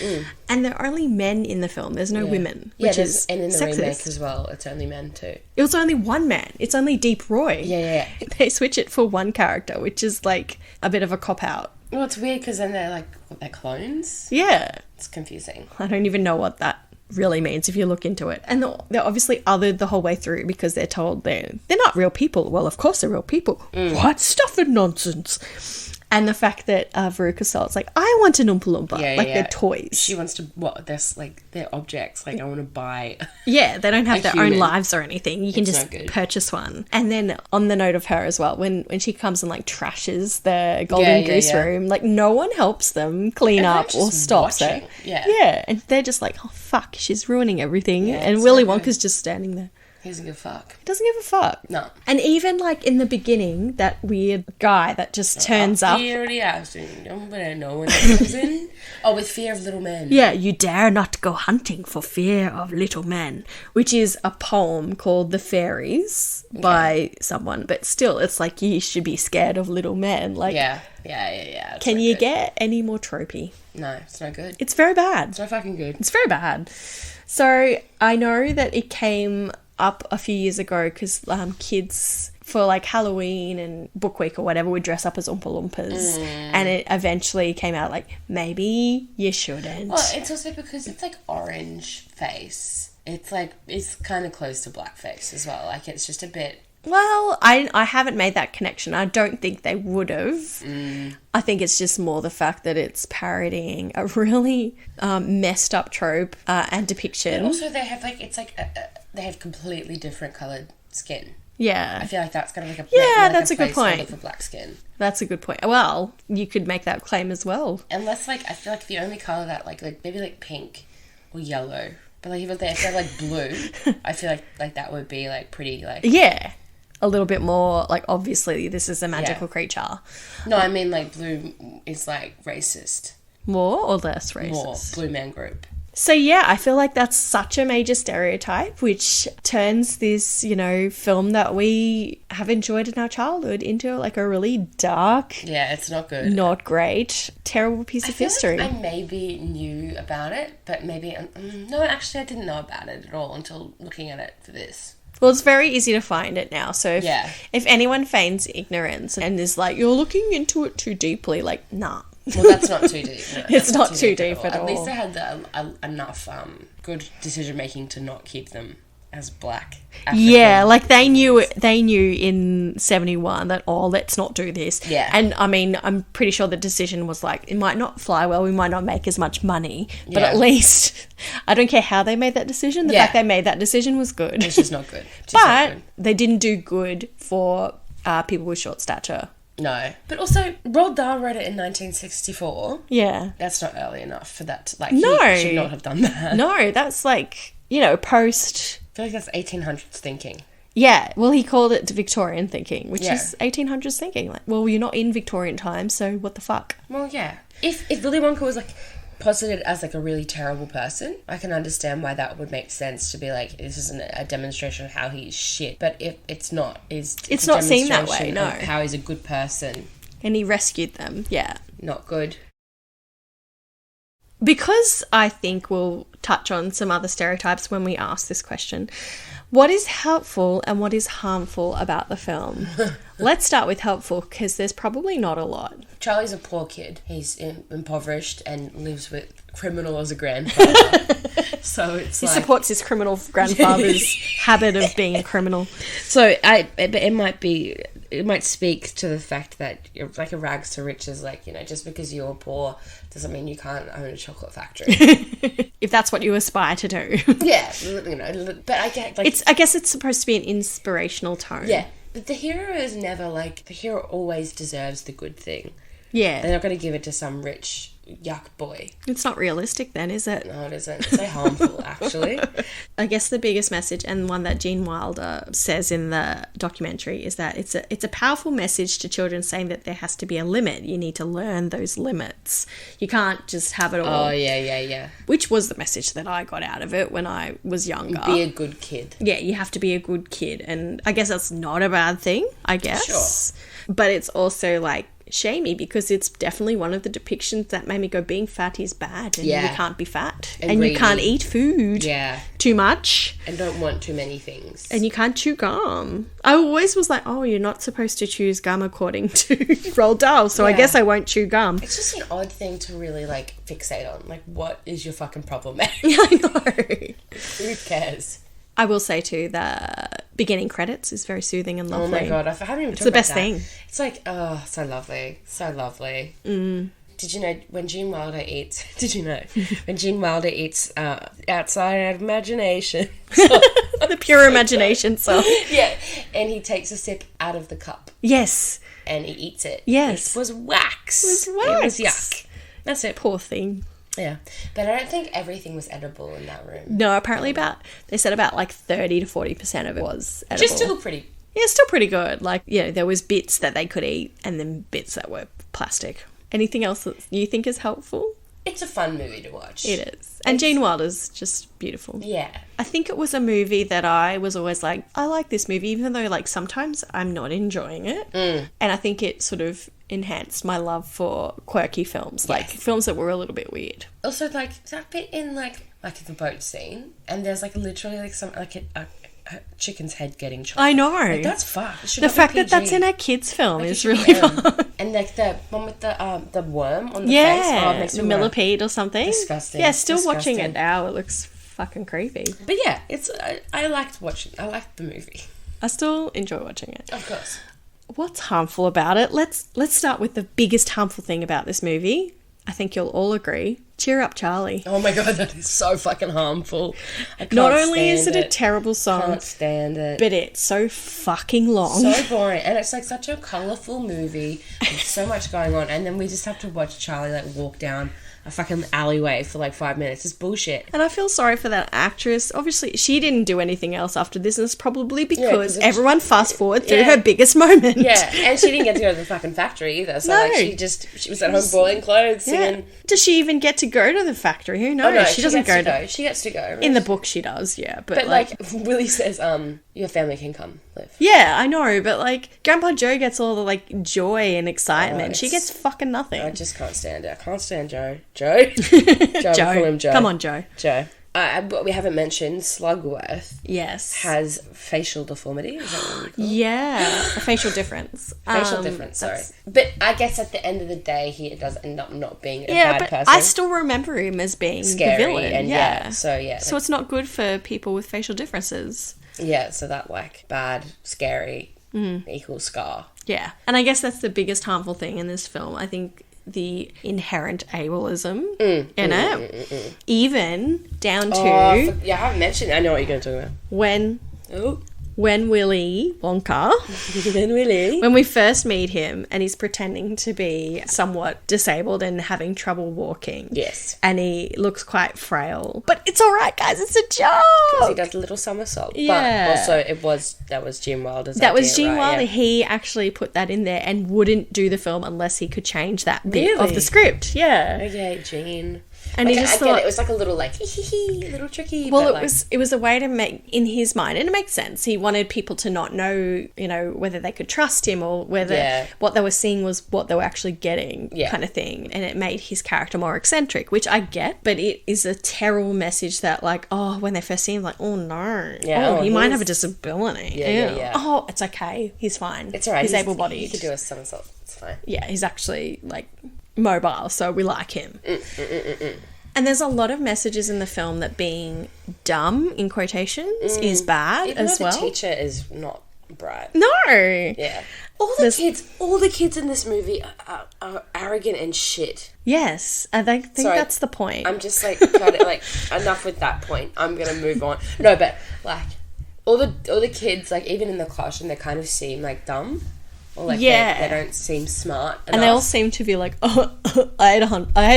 And they're only men in the film. There's no women, which is and in the sexist. remake as well, it's only men too. It was only one man. It's only Deep Roy. Yeah. They switch it for one character, which is like a bit of a cop-out. Well, it's weird because then they're clones. Yeah. It's confusing. I don't even know what that really means if you look into it. And they're obviously othered the whole way through because they're told they're not real people. Well, of course they're real people. What stuff and nonsense. And the fact that Veruca Salt's like, I want an Oompa Loompa. They're toys. She wants to, they're objects. Like, I want to buy. Yeah, they don't have their own lives or anything. You can It's just no good. purchase one. And then on the note of her as well, when she comes and like trashes the Golden Goose room, like no one helps them clean up or stops her. Yeah. And they're just like, oh fuck, she's ruining everything. And Willy Wonka's just standing there. He doesn't give a fuck. He doesn't give a fuck. No. And even like in the beginning, that weird guy that just turns up. He already asked me, but I know when it comes in. Oh, with fear of little men. Yeah, you dare not go hunting for fear of little men, which is a poem called The Fairies by someone. But still, it's like you should be scared of little men. Like, Yeah. Can you get any more tropey? No, it's not good. It's very bad. It's not fucking good. It's very bad. So I know that it came up a few years ago because kids for like Halloween and Book Week or whatever would dress up as Oompa Loompas, and it eventually came out like, maybe you shouldn't. Well, it's also because it's like orange face. It's like, it's kind of close to blackface as well. Like, it's just a bit... Well, I haven't made that connection. I don't think they would have. I think it's just more the fact that it's parodying a really messed up trope and depiction. And also they have like, it's like, they have completely different coloured skin. Yeah. I feel like that's kind of like a... that's a good point. For black skin. That's a good point. Well, you could make that claim as well. Unless, like, I feel like the only colour that, like maybe, like, pink or yellow. But, like, even if they're, like, blue, I feel like that would be, like, pretty, like... Yeah. A little bit more, like, obviously this is a magical creature. No, I mean, like, blue is, like, racist. More or less racist? More. Blue man group. So, yeah, I feel like that's such a major stereotype, which turns this, film that we have enjoyed in our childhood into, like, a really dark... Yeah, it's not good. Not great. Terrible piece of history. Like I maybe knew about it, but maybe... no, actually, I didn't know about it at all until looking at it for this. Well, it's very easy to find it now. So if anyone feigns ignorance and is like, you're looking into it too deeply, like, nah. Well, that's not too deep. No, it's not too deep at all. At least they had enough good decision making to not keep them as black. African. Yeah, like they knew in 71 that, let's not do this. Yeah. And I mean, I'm pretty sure the decision was like, it might not fly well, we might not make as much money, but at least I don't care how they made that decision. The fact they made that decision was good. It's just not good. They didn't do good for people with short stature. No. But also, Roald Dahl wrote it in 1964. Yeah. That's not early enough for that. Like, no. He should not have done that. No, that's like, post... I feel like that's 1800s thinking. Yeah, well, he called it Victorian thinking, which is 1800s thinking. Like, well, you're not in Victorian times, so what the fuck? Well, yeah. If Willy Wonka was, like, posited as, like, a really terrible person, I can understand why that would make sense to be like, this isn't a demonstration of how he's shit. But if it's not, it's not seen that way, no. How he's a good person. And he rescued them, yeah. Not good. Because I think we'll touch on some other stereotypes when we ask this question, what is helpful and what is harmful about the film? Let's start with helpful, because there's probably not a lot. Charlie's a poor kid. He's impoverished and lives with criminal as a grandfather. So it's he supports his criminal grandfather's habit of being a criminal. So it might speak to the fact that you're like a rags to riches, like, just because you're poor doesn't mean you can't own a chocolate factory. If that's what you aspire to do. Yeah, but I get like... I guess it's supposed to be an inspirational tone. Yeah, but the hero is never like... The hero always deserves the good thing. Yeah. They're not going to give it to some rich yuck boy. It's not realistic then, is it? No, it isn't. It's so harmful, actually. I guess the biggest message, and one that Gene Wilder says in the documentary, is that it's a powerful message to children, saying that there has to be a limit. You need to learn those limits. You can't just have it all. Oh, yeah. Which was the message that I got out of it when I was younger. Be a good kid. Yeah, you have to be a good kid. And I guess that's not a bad thing, I guess. Sure. But it's also like shamey, because it's definitely one of the depictions that made me go, being fat is bad, and you can't be fat, and you can't eat food too much, and don't want too many things, and you can't chew gum. I always was like, oh, you're not supposed to chew gum according to Roald Dahl, so I guess I won't chew gum. It's just an odd thing to really like fixate on. Like, what is your fucking problem, man? Yeah, I know. Who cares? I will say too, the beginning credits is very soothing and lovely. Oh my god, I haven't even. It's the best thing. It's like, oh, so lovely, so lovely. Did you know when Gene Wilder eats? Did you know when Gene Wilder eats outside imagination? The pure imagination sauce. Yeah, and he takes a sip out of the cup. Yes. And he eats it. Yes. It was wax. It was yuck. That's it. Poor thing. Yeah, but I don't think everything was edible in that room. No, apparently they said about like 30 to 40% of it was edible. Just still pretty. Yeah, still pretty good. Like, yeah, there was bits that they could eat and then bits that were plastic. Anything else that you think is helpful? It's a fun movie to watch. It is. And Gene Wilder's just beautiful. Yeah. I think it was a movie that I was always like, I like this movie, even though like sometimes I'm not enjoying it. And I think it sort of enhanced my love for quirky films, like films that were a little bit weird. Also, like that bit in like the boat scene, and there's like literally like some like a chicken's head getting chopped. I know. Like, that's fucked. The fact that that's in a kid's film is really fun. And like the one with the worm on the face. Oh, it makes the me millipede or something. Disgusting. Yeah, still watching it now. It looks fucking creepy. But yeah, it's I liked the movie. I still enjoy watching it. Of course. What's harmful about it? Let's start with the biggest harmful thing about this movie. I think you'll all agree. Cheer Up, Charlie. Oh my god, that is so fucking harmful. Not only is it a terrible song, can't stand it, but it's so fucking long. So boring. And it's like such a colourful movie with so much going on, and then we just have to watch Charlie like walk down a fucking alleyway for like 5 minutes. It's bullshit. And I feel sorry for that actress. Obviously, she didn't do anything else after this, and it's probably because everyone fast forward through her biggest moment. Yeah, and she didn't get to go to the fucking factory either. So like she was at home boiling clothes, singing. Does she even get to go to the factory? Who knows? Oh, no, she doesn't go. She gets to go. In the book, she does. Yeah, but like Willy says, your family can come live. Yeah, I know, but like Grandpa Joe gets all the like joy and excitement. She gets fucking nothing. I just can't stand it. I can't stand Joe. Joe. Joe. Call him Joe. Come on, Joe. Joe. But we haven't mentioned Slugworth. Yes. Has facial deformity. Is that what we call it? Yeah. A facial difference. Facial difference, sorry. But I guess at the end of the day, he does end up not being a bad person. I still remember him as being scary, the villain. And so it's not good for people with facial differences. Yeah, so that like bad, scary equals scar. Yeah. And I guess that's the biggest harmful thing in this film. I think the inherent ableism in it. Even down to... I haven't mentioned... I know what you're going to talk about. When Willy Wonka... when we first meet him and he's pretending to be somewhat disabled and having trouble walking. Yes. And he looks quite frail. But it's all right, guys. It's a joke. Because he does a little somersault. Yeah. But also, that was Gene Wilder's idea, was Gene Wilder. Yeah. He actually put that in there and wouldn't do the film unless he could change that bit of the script. Yeah. Okay, Gene. And like, he just thought it was like a little like little tricky. Well, it was a way to make, in his mind, and it makes sense. He wanted people to not know, whether they could trust him or whether what they were seeing was what they were actually getting, kind of thing. And it made his character more eccentric, which I get, but it is a terrible message that like, when they first see him, like, oh no, he might have a disability. Yeah. Oh, it's okay. He's fine. It's all right. He's able-bodied. He could do a somersault. It's fine. Yeah, he's actually like mobile, so we like him. And there's a lot of messages in the film that being dumb, in quotations, is bad. Even as though well. The teacher is not bright. No. Yeah. All the kids in this movie are arrogant and shit. Yes, and I think that's the point. I'm just like, enough with that point. I'm gonna move on. No, but like all the kids, like even in the classroom, they kind of seem like dumb. or like they don't seem smart enough. And they all seem to be like, oh, I ate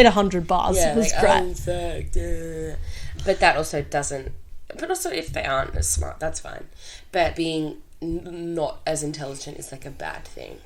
100 bars. Yeah, it was like, great. oh, fuck, but that also doesn't. But also, if they aren't as smart, that's fine. But being not as intelligent is like a bad thing.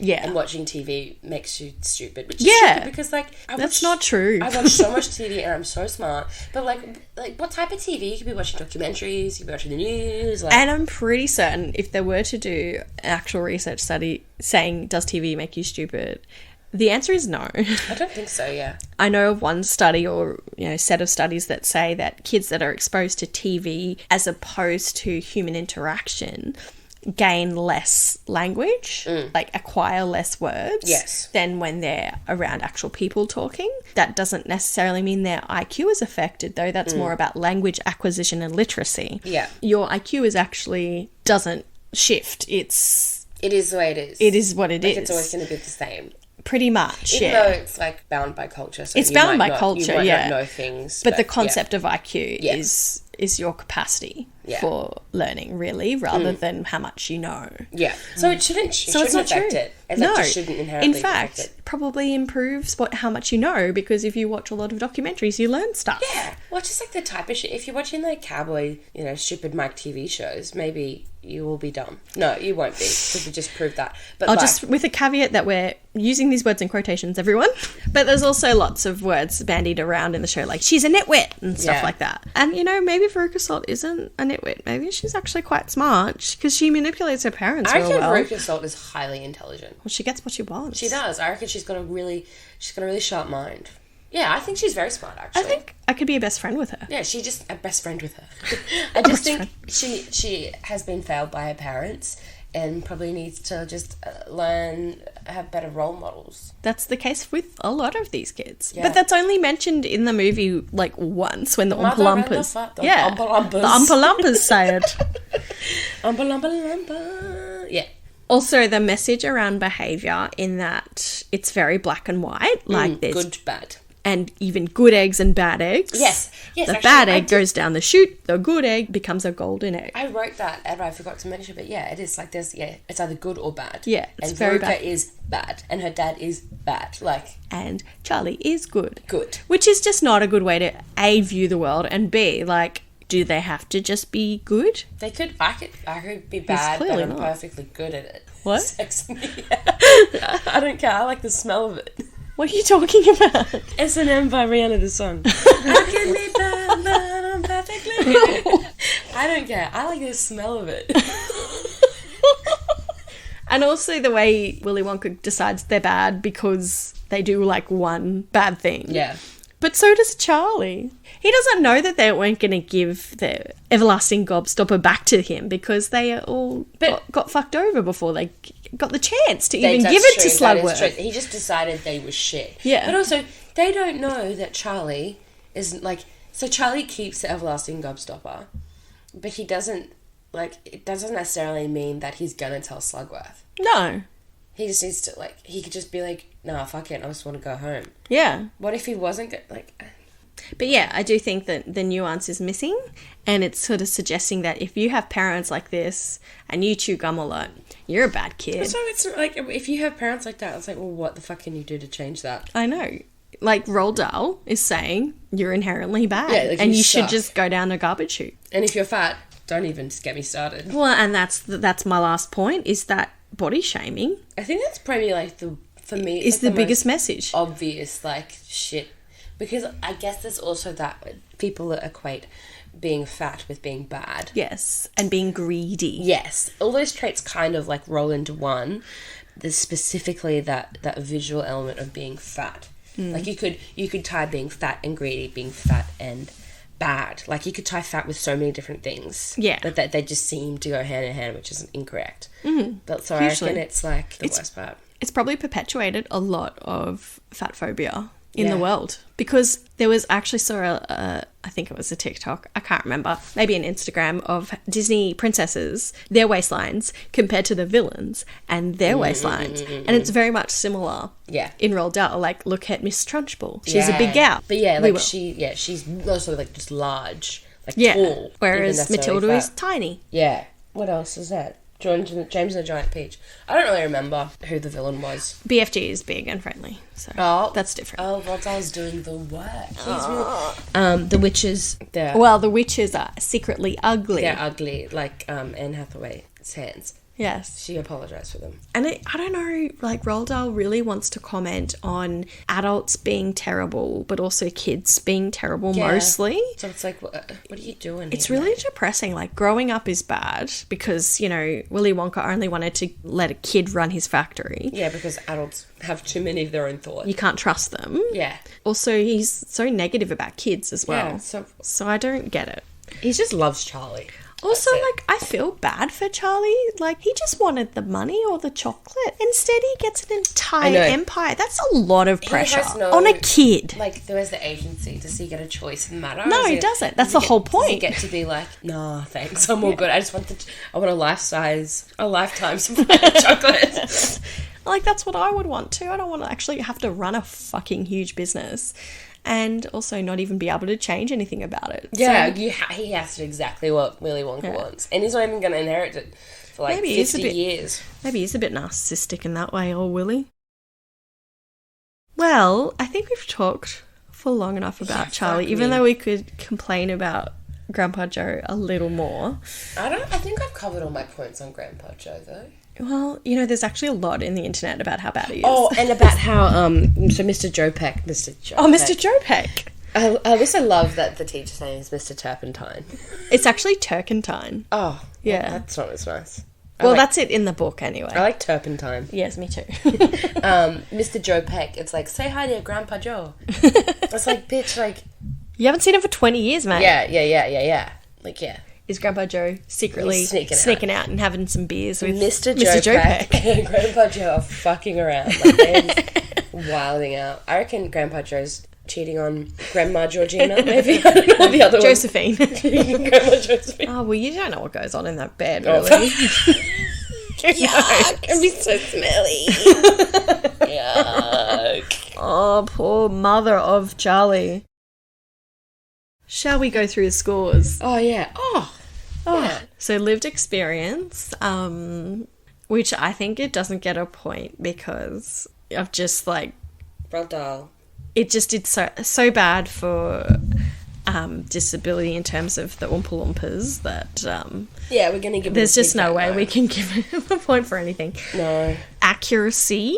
Yeah. And watching TV makes you stupid. Which is stupid because, like... That's not true. I watch so much TV and I'm so smart. But, like what type of TV? You could be watching documentaries, you could be watching the news. Like... And I'm pretty certain if they were to do an actual research study saying, does TV make you stupid? The answer is no. I don't think so, yeah. I know of one study or, set of studies that say that kids that are exposed to TV as opposed to human interaction gain less language, like acquire less words than when they're around actual people talking. That doesn't necessarily mean their IQ is affected, though. That's more about language acquisition and literacy. Yeah. Your IQ is actually doesn't shift. It is the way it is. It is what it is. It's always going to be the same. Pretty much, Even though it's like bound by culture. So it's bound by culture, you might not know things. But the concept of IQ is your capacity for learning, really, rather than how much you know. Yeah. So it shouldn't affect it. It just shouldn't inherently affect it. In fact, probably improves how much you know, because if you watch a lot of documentaries, you learn stuff. Yeah. Well, just like the type of shit. If you're watching like cowboy, stupid Mike TV shows, maybe you will be dumb. No, you won't be, because we just proved that. But just with a caveat that we're using these words in quotations, everyone. But there's also lots of words bandied around in the show, like she's a nitwit and stuff like that. And, maybe Veruca Salt isn't a nitwit. Maybe she's actually quite smart, because she manipulates her parents real well. I reckon Veruca Salt is highly intelligent. Well, she gets what she wants. She does. I reckon she's got a really sharp mind. Yeah, I think she's very smart, actually. I think I could be a best friend with her. Yeah, a best friend with her. I just think she has been failed by her parents and probably needs to just have better role models. That's the case with a lot of these kids. Yeah. But that's only mentioned in the movie, like, once, when the Oompa Loompas... Oompa Loompas. The Oompa Loompas say it. Oompa Loompa Loompa. Yeah. Also, the message around behaviour in that it's very black and white. Like, there's... Good, bad. And even good eggs and bad eggs. Yes. The bad egg goes down the chute. The good egg becomes a golden egg. I wrote that, and I forgot to mention, but yeah, it is like it's either good or bad. Yeah, it's and very Veruca bad. is bad, and her dad is bad. And Charlie is good. Good. Which is just not a good way to A, view the world, and B, do they have to just be good? They could. I could be bad, but I'm perfectly good at it. What? Sex me. I don't care. I like the smell of it. What are you talking about? S&M by Rihanna, the song. I can be bad, but I'm perfectly good. I don't care. I like the smell of it. And also the way Willy Wonka decides they're bad because they do, one bad thing. Yeah. But so does Charlie. He doesn't know that they weren't going to give the everlasting gobstopper back to him because they all got fucked over before they got the chance to even give it to Slugworth. He just decided they were shit. Yeah. But also, they don't know that Charlie isn't So Charlie keeps the everlasting gobstopper, but he doesn't, it doesn't necessarily mean that he's going to tell Slugworth. No. He just needs to, he could just be like, nah, fuck it, I just want to go home. Yeah. What if he wasn't, But yeah, I do think that the nuance is missing, and it's sort of suggesting that if you have parents like this and you chew gum a lot, you're a bad kid. So it's if you have parents like that, it's well, what the fuck can you do to change that? I know. Roald Dahl is saying you're inherently bad, and you should just go down a garbage chute. And if you're fat, don't even just get me started. Well, and that's my last point, is that body shaming. I think that's probably for me, is the biggest message. Obvious, shit. Because I guess there's also that people that equate being fat with being bad. Yes, and being greedy. Yes. All those traits kind of roll into one. There's specifically that visual element of being fat. You could tie being fat and greedy, being fat and bad. You could tie fat with so many different things. Yeah. That they just seem to go hand in hand, which is incorrect. Mm-hmm. But so hugely. I reckon it's the worst part. It's probably perpetuated a lot of fatphobia in the world, because there was actually I think it was a TikTok, I can't remember, maybe an Instagram, of Disney princesses, their waistlines compared to the villains and their waistlines, and it's very much similar. Yeah. In Roald Dahl, look at Miss Trunchbull, she's a big gal, but she's also just large, tall, whereas Matilda is tiny. Yeah. What else is that? James and the Giant Peach. I don't really remember who the villain was. BFG is big and friendly, so that's different. Oh, Roald Dahl's doing the work. The witches. Well, the witches are secretly ugly. They're ugly, like Anne Hathaway's hands. Yes. She apologised for them. And I don't know, like, Roald Dahl really wants to comment on adults being terrible, but also kids being terrible mostly. So it's like, what are you doing? It's really depressing. Like, growing up is bad because, you know, Willy Wonka only wanted to let a kid run his factory. Yeah, because adults have too many of their own thoughts. You can't trust them. Yeah. Also, he's so negative about kids as well. Yeah, so I don't get it. He just loves Charlie. Also, like, I feel bad for Charlie. Like, he just wanted the money or the chocolate. Instead, he gets an entire empire. That's a lot of pressure on a kid. Like, there is the agency. Does he get a choice in the matter? No, he doesn't. That's the whole point. Does he get to be like, nah, thanks, I'm all good. I want a lifetime supply of chocolate. Like, that's what I would want too. I don't want to actually have to run a fucking huge business. And also not even be able to change anything about it. Yeah, so, he has to do exactly what Willy Wonka wants. And he's not even going to inherit it for like 50 years. Maybe he's a bit narcissistic in that way, old Willy. Well, I think we've talked for long enough about Charlie, even though we could complain about Grandpa Joe a little more. I think I've covered all my points on Grandpa Joe, though. Well, you know, there's actually a lot in the internet about how bad he is. Oh, and about how, so Mr. Joe Peck. Mr. Joe Peck. I also love that the teacher's name is Mr. Turpentine. It's actually Turkentine. Oh, yeah. Well, that's not as nice. Well, that's it in the book anyway. I like Turpentine. Yes, me too. Mr. Joe Peck, it's like, say hi to Grandpa Joe. It's like, bitch, like... You haven't seen him for 20 years, mate. Yeah. Like, yeah. Is Grandpa Joe secretly sneaking out and having some beers with Mr. Joe Peck and Grandpa Joe are fucking around. Like, they're wilding out. I reckon Grandpa Joe's cheating on Grandma Georgina, maybe. I don't know the other Josephine. Grandma Josephine. Oh, well, you don't know what goes on in that bed, really. Yuck. It'd be so smelly. Yuck. Oh, poor mother of Charlie. Shall we go through the scores? Oh, yeah. Oh. Yeah. So lived experience, which I think it doesn't get a point because of just like... Roald Dahl. It just did so bad for disability in terms of the Oompa Loompas that... yeah, we're going to give there's just no way we can give it a point for anything. No. Accuracy...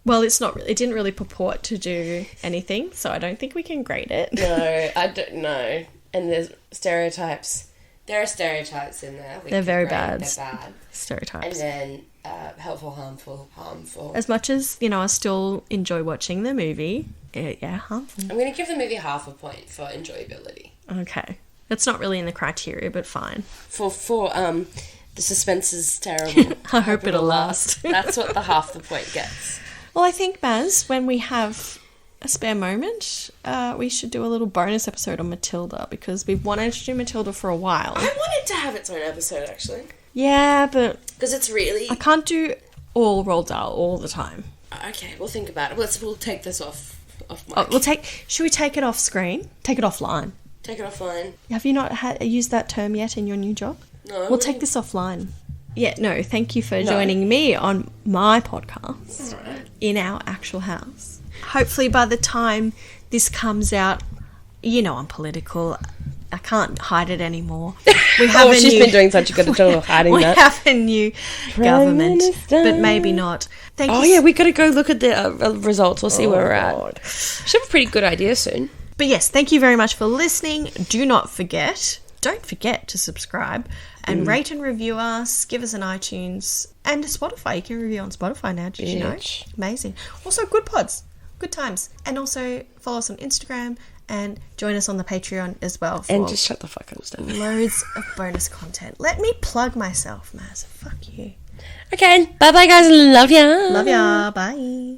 Well, it didn't really purport to do anything, so I don't think we can grade it. No, I don't know. And there's stereotypes. There are stereotypes in there. They're very bad. They're bad. Stereotypes. And then helpful, harmful. As much as, you know, I still enjoy watching the movie, harmful. I'm going to give the movie half a point for enjoyability. Okay. That's not really in the criteria, but fine. For the suspense is terrible. I hope it'll last. That's what the half the point gets. Well, I think, Maz, when we have a spare moment, we should do a little bonus episode on Matilda because we've wanted to do Matilda for a while. I wanted to have its own episode, actually. Yeah, but... Because it's really... I can't do all Roald Dahl all the time. Okay, we'll think about it. We'll take this off mic. Should we take it off screen? Take it offline. Take it offline. Have you not used that term yet in your new job? No. We'll take this offline. Yeah, no, thank you for joining me on my podcast in our actual house. Hopefully by the time this comes out, you know I'm political. I can't hide it anymore. She's been doing such a good job of hiding that. We have a new government, but maybe not. Thank you. Oh, yeah, we got to go look at the results. We'll see where we're at. Should have a pretty good idea soon. But yes, thank you very much for listening. Don't forget to subscribe and rate and review us. Give us an iTunes and a Spotify. You can review on Spotify now. Did you know? Amazing. Also, good pods. Good times. And also follow us on Instagram and join us on the Patreon as well. And just shut the fuck up, Stan. Loads of bonus content. Let me plug myself, Maz. Fuck you. Okay. Bye-bye, guys. Love ya. Love ya. Bye.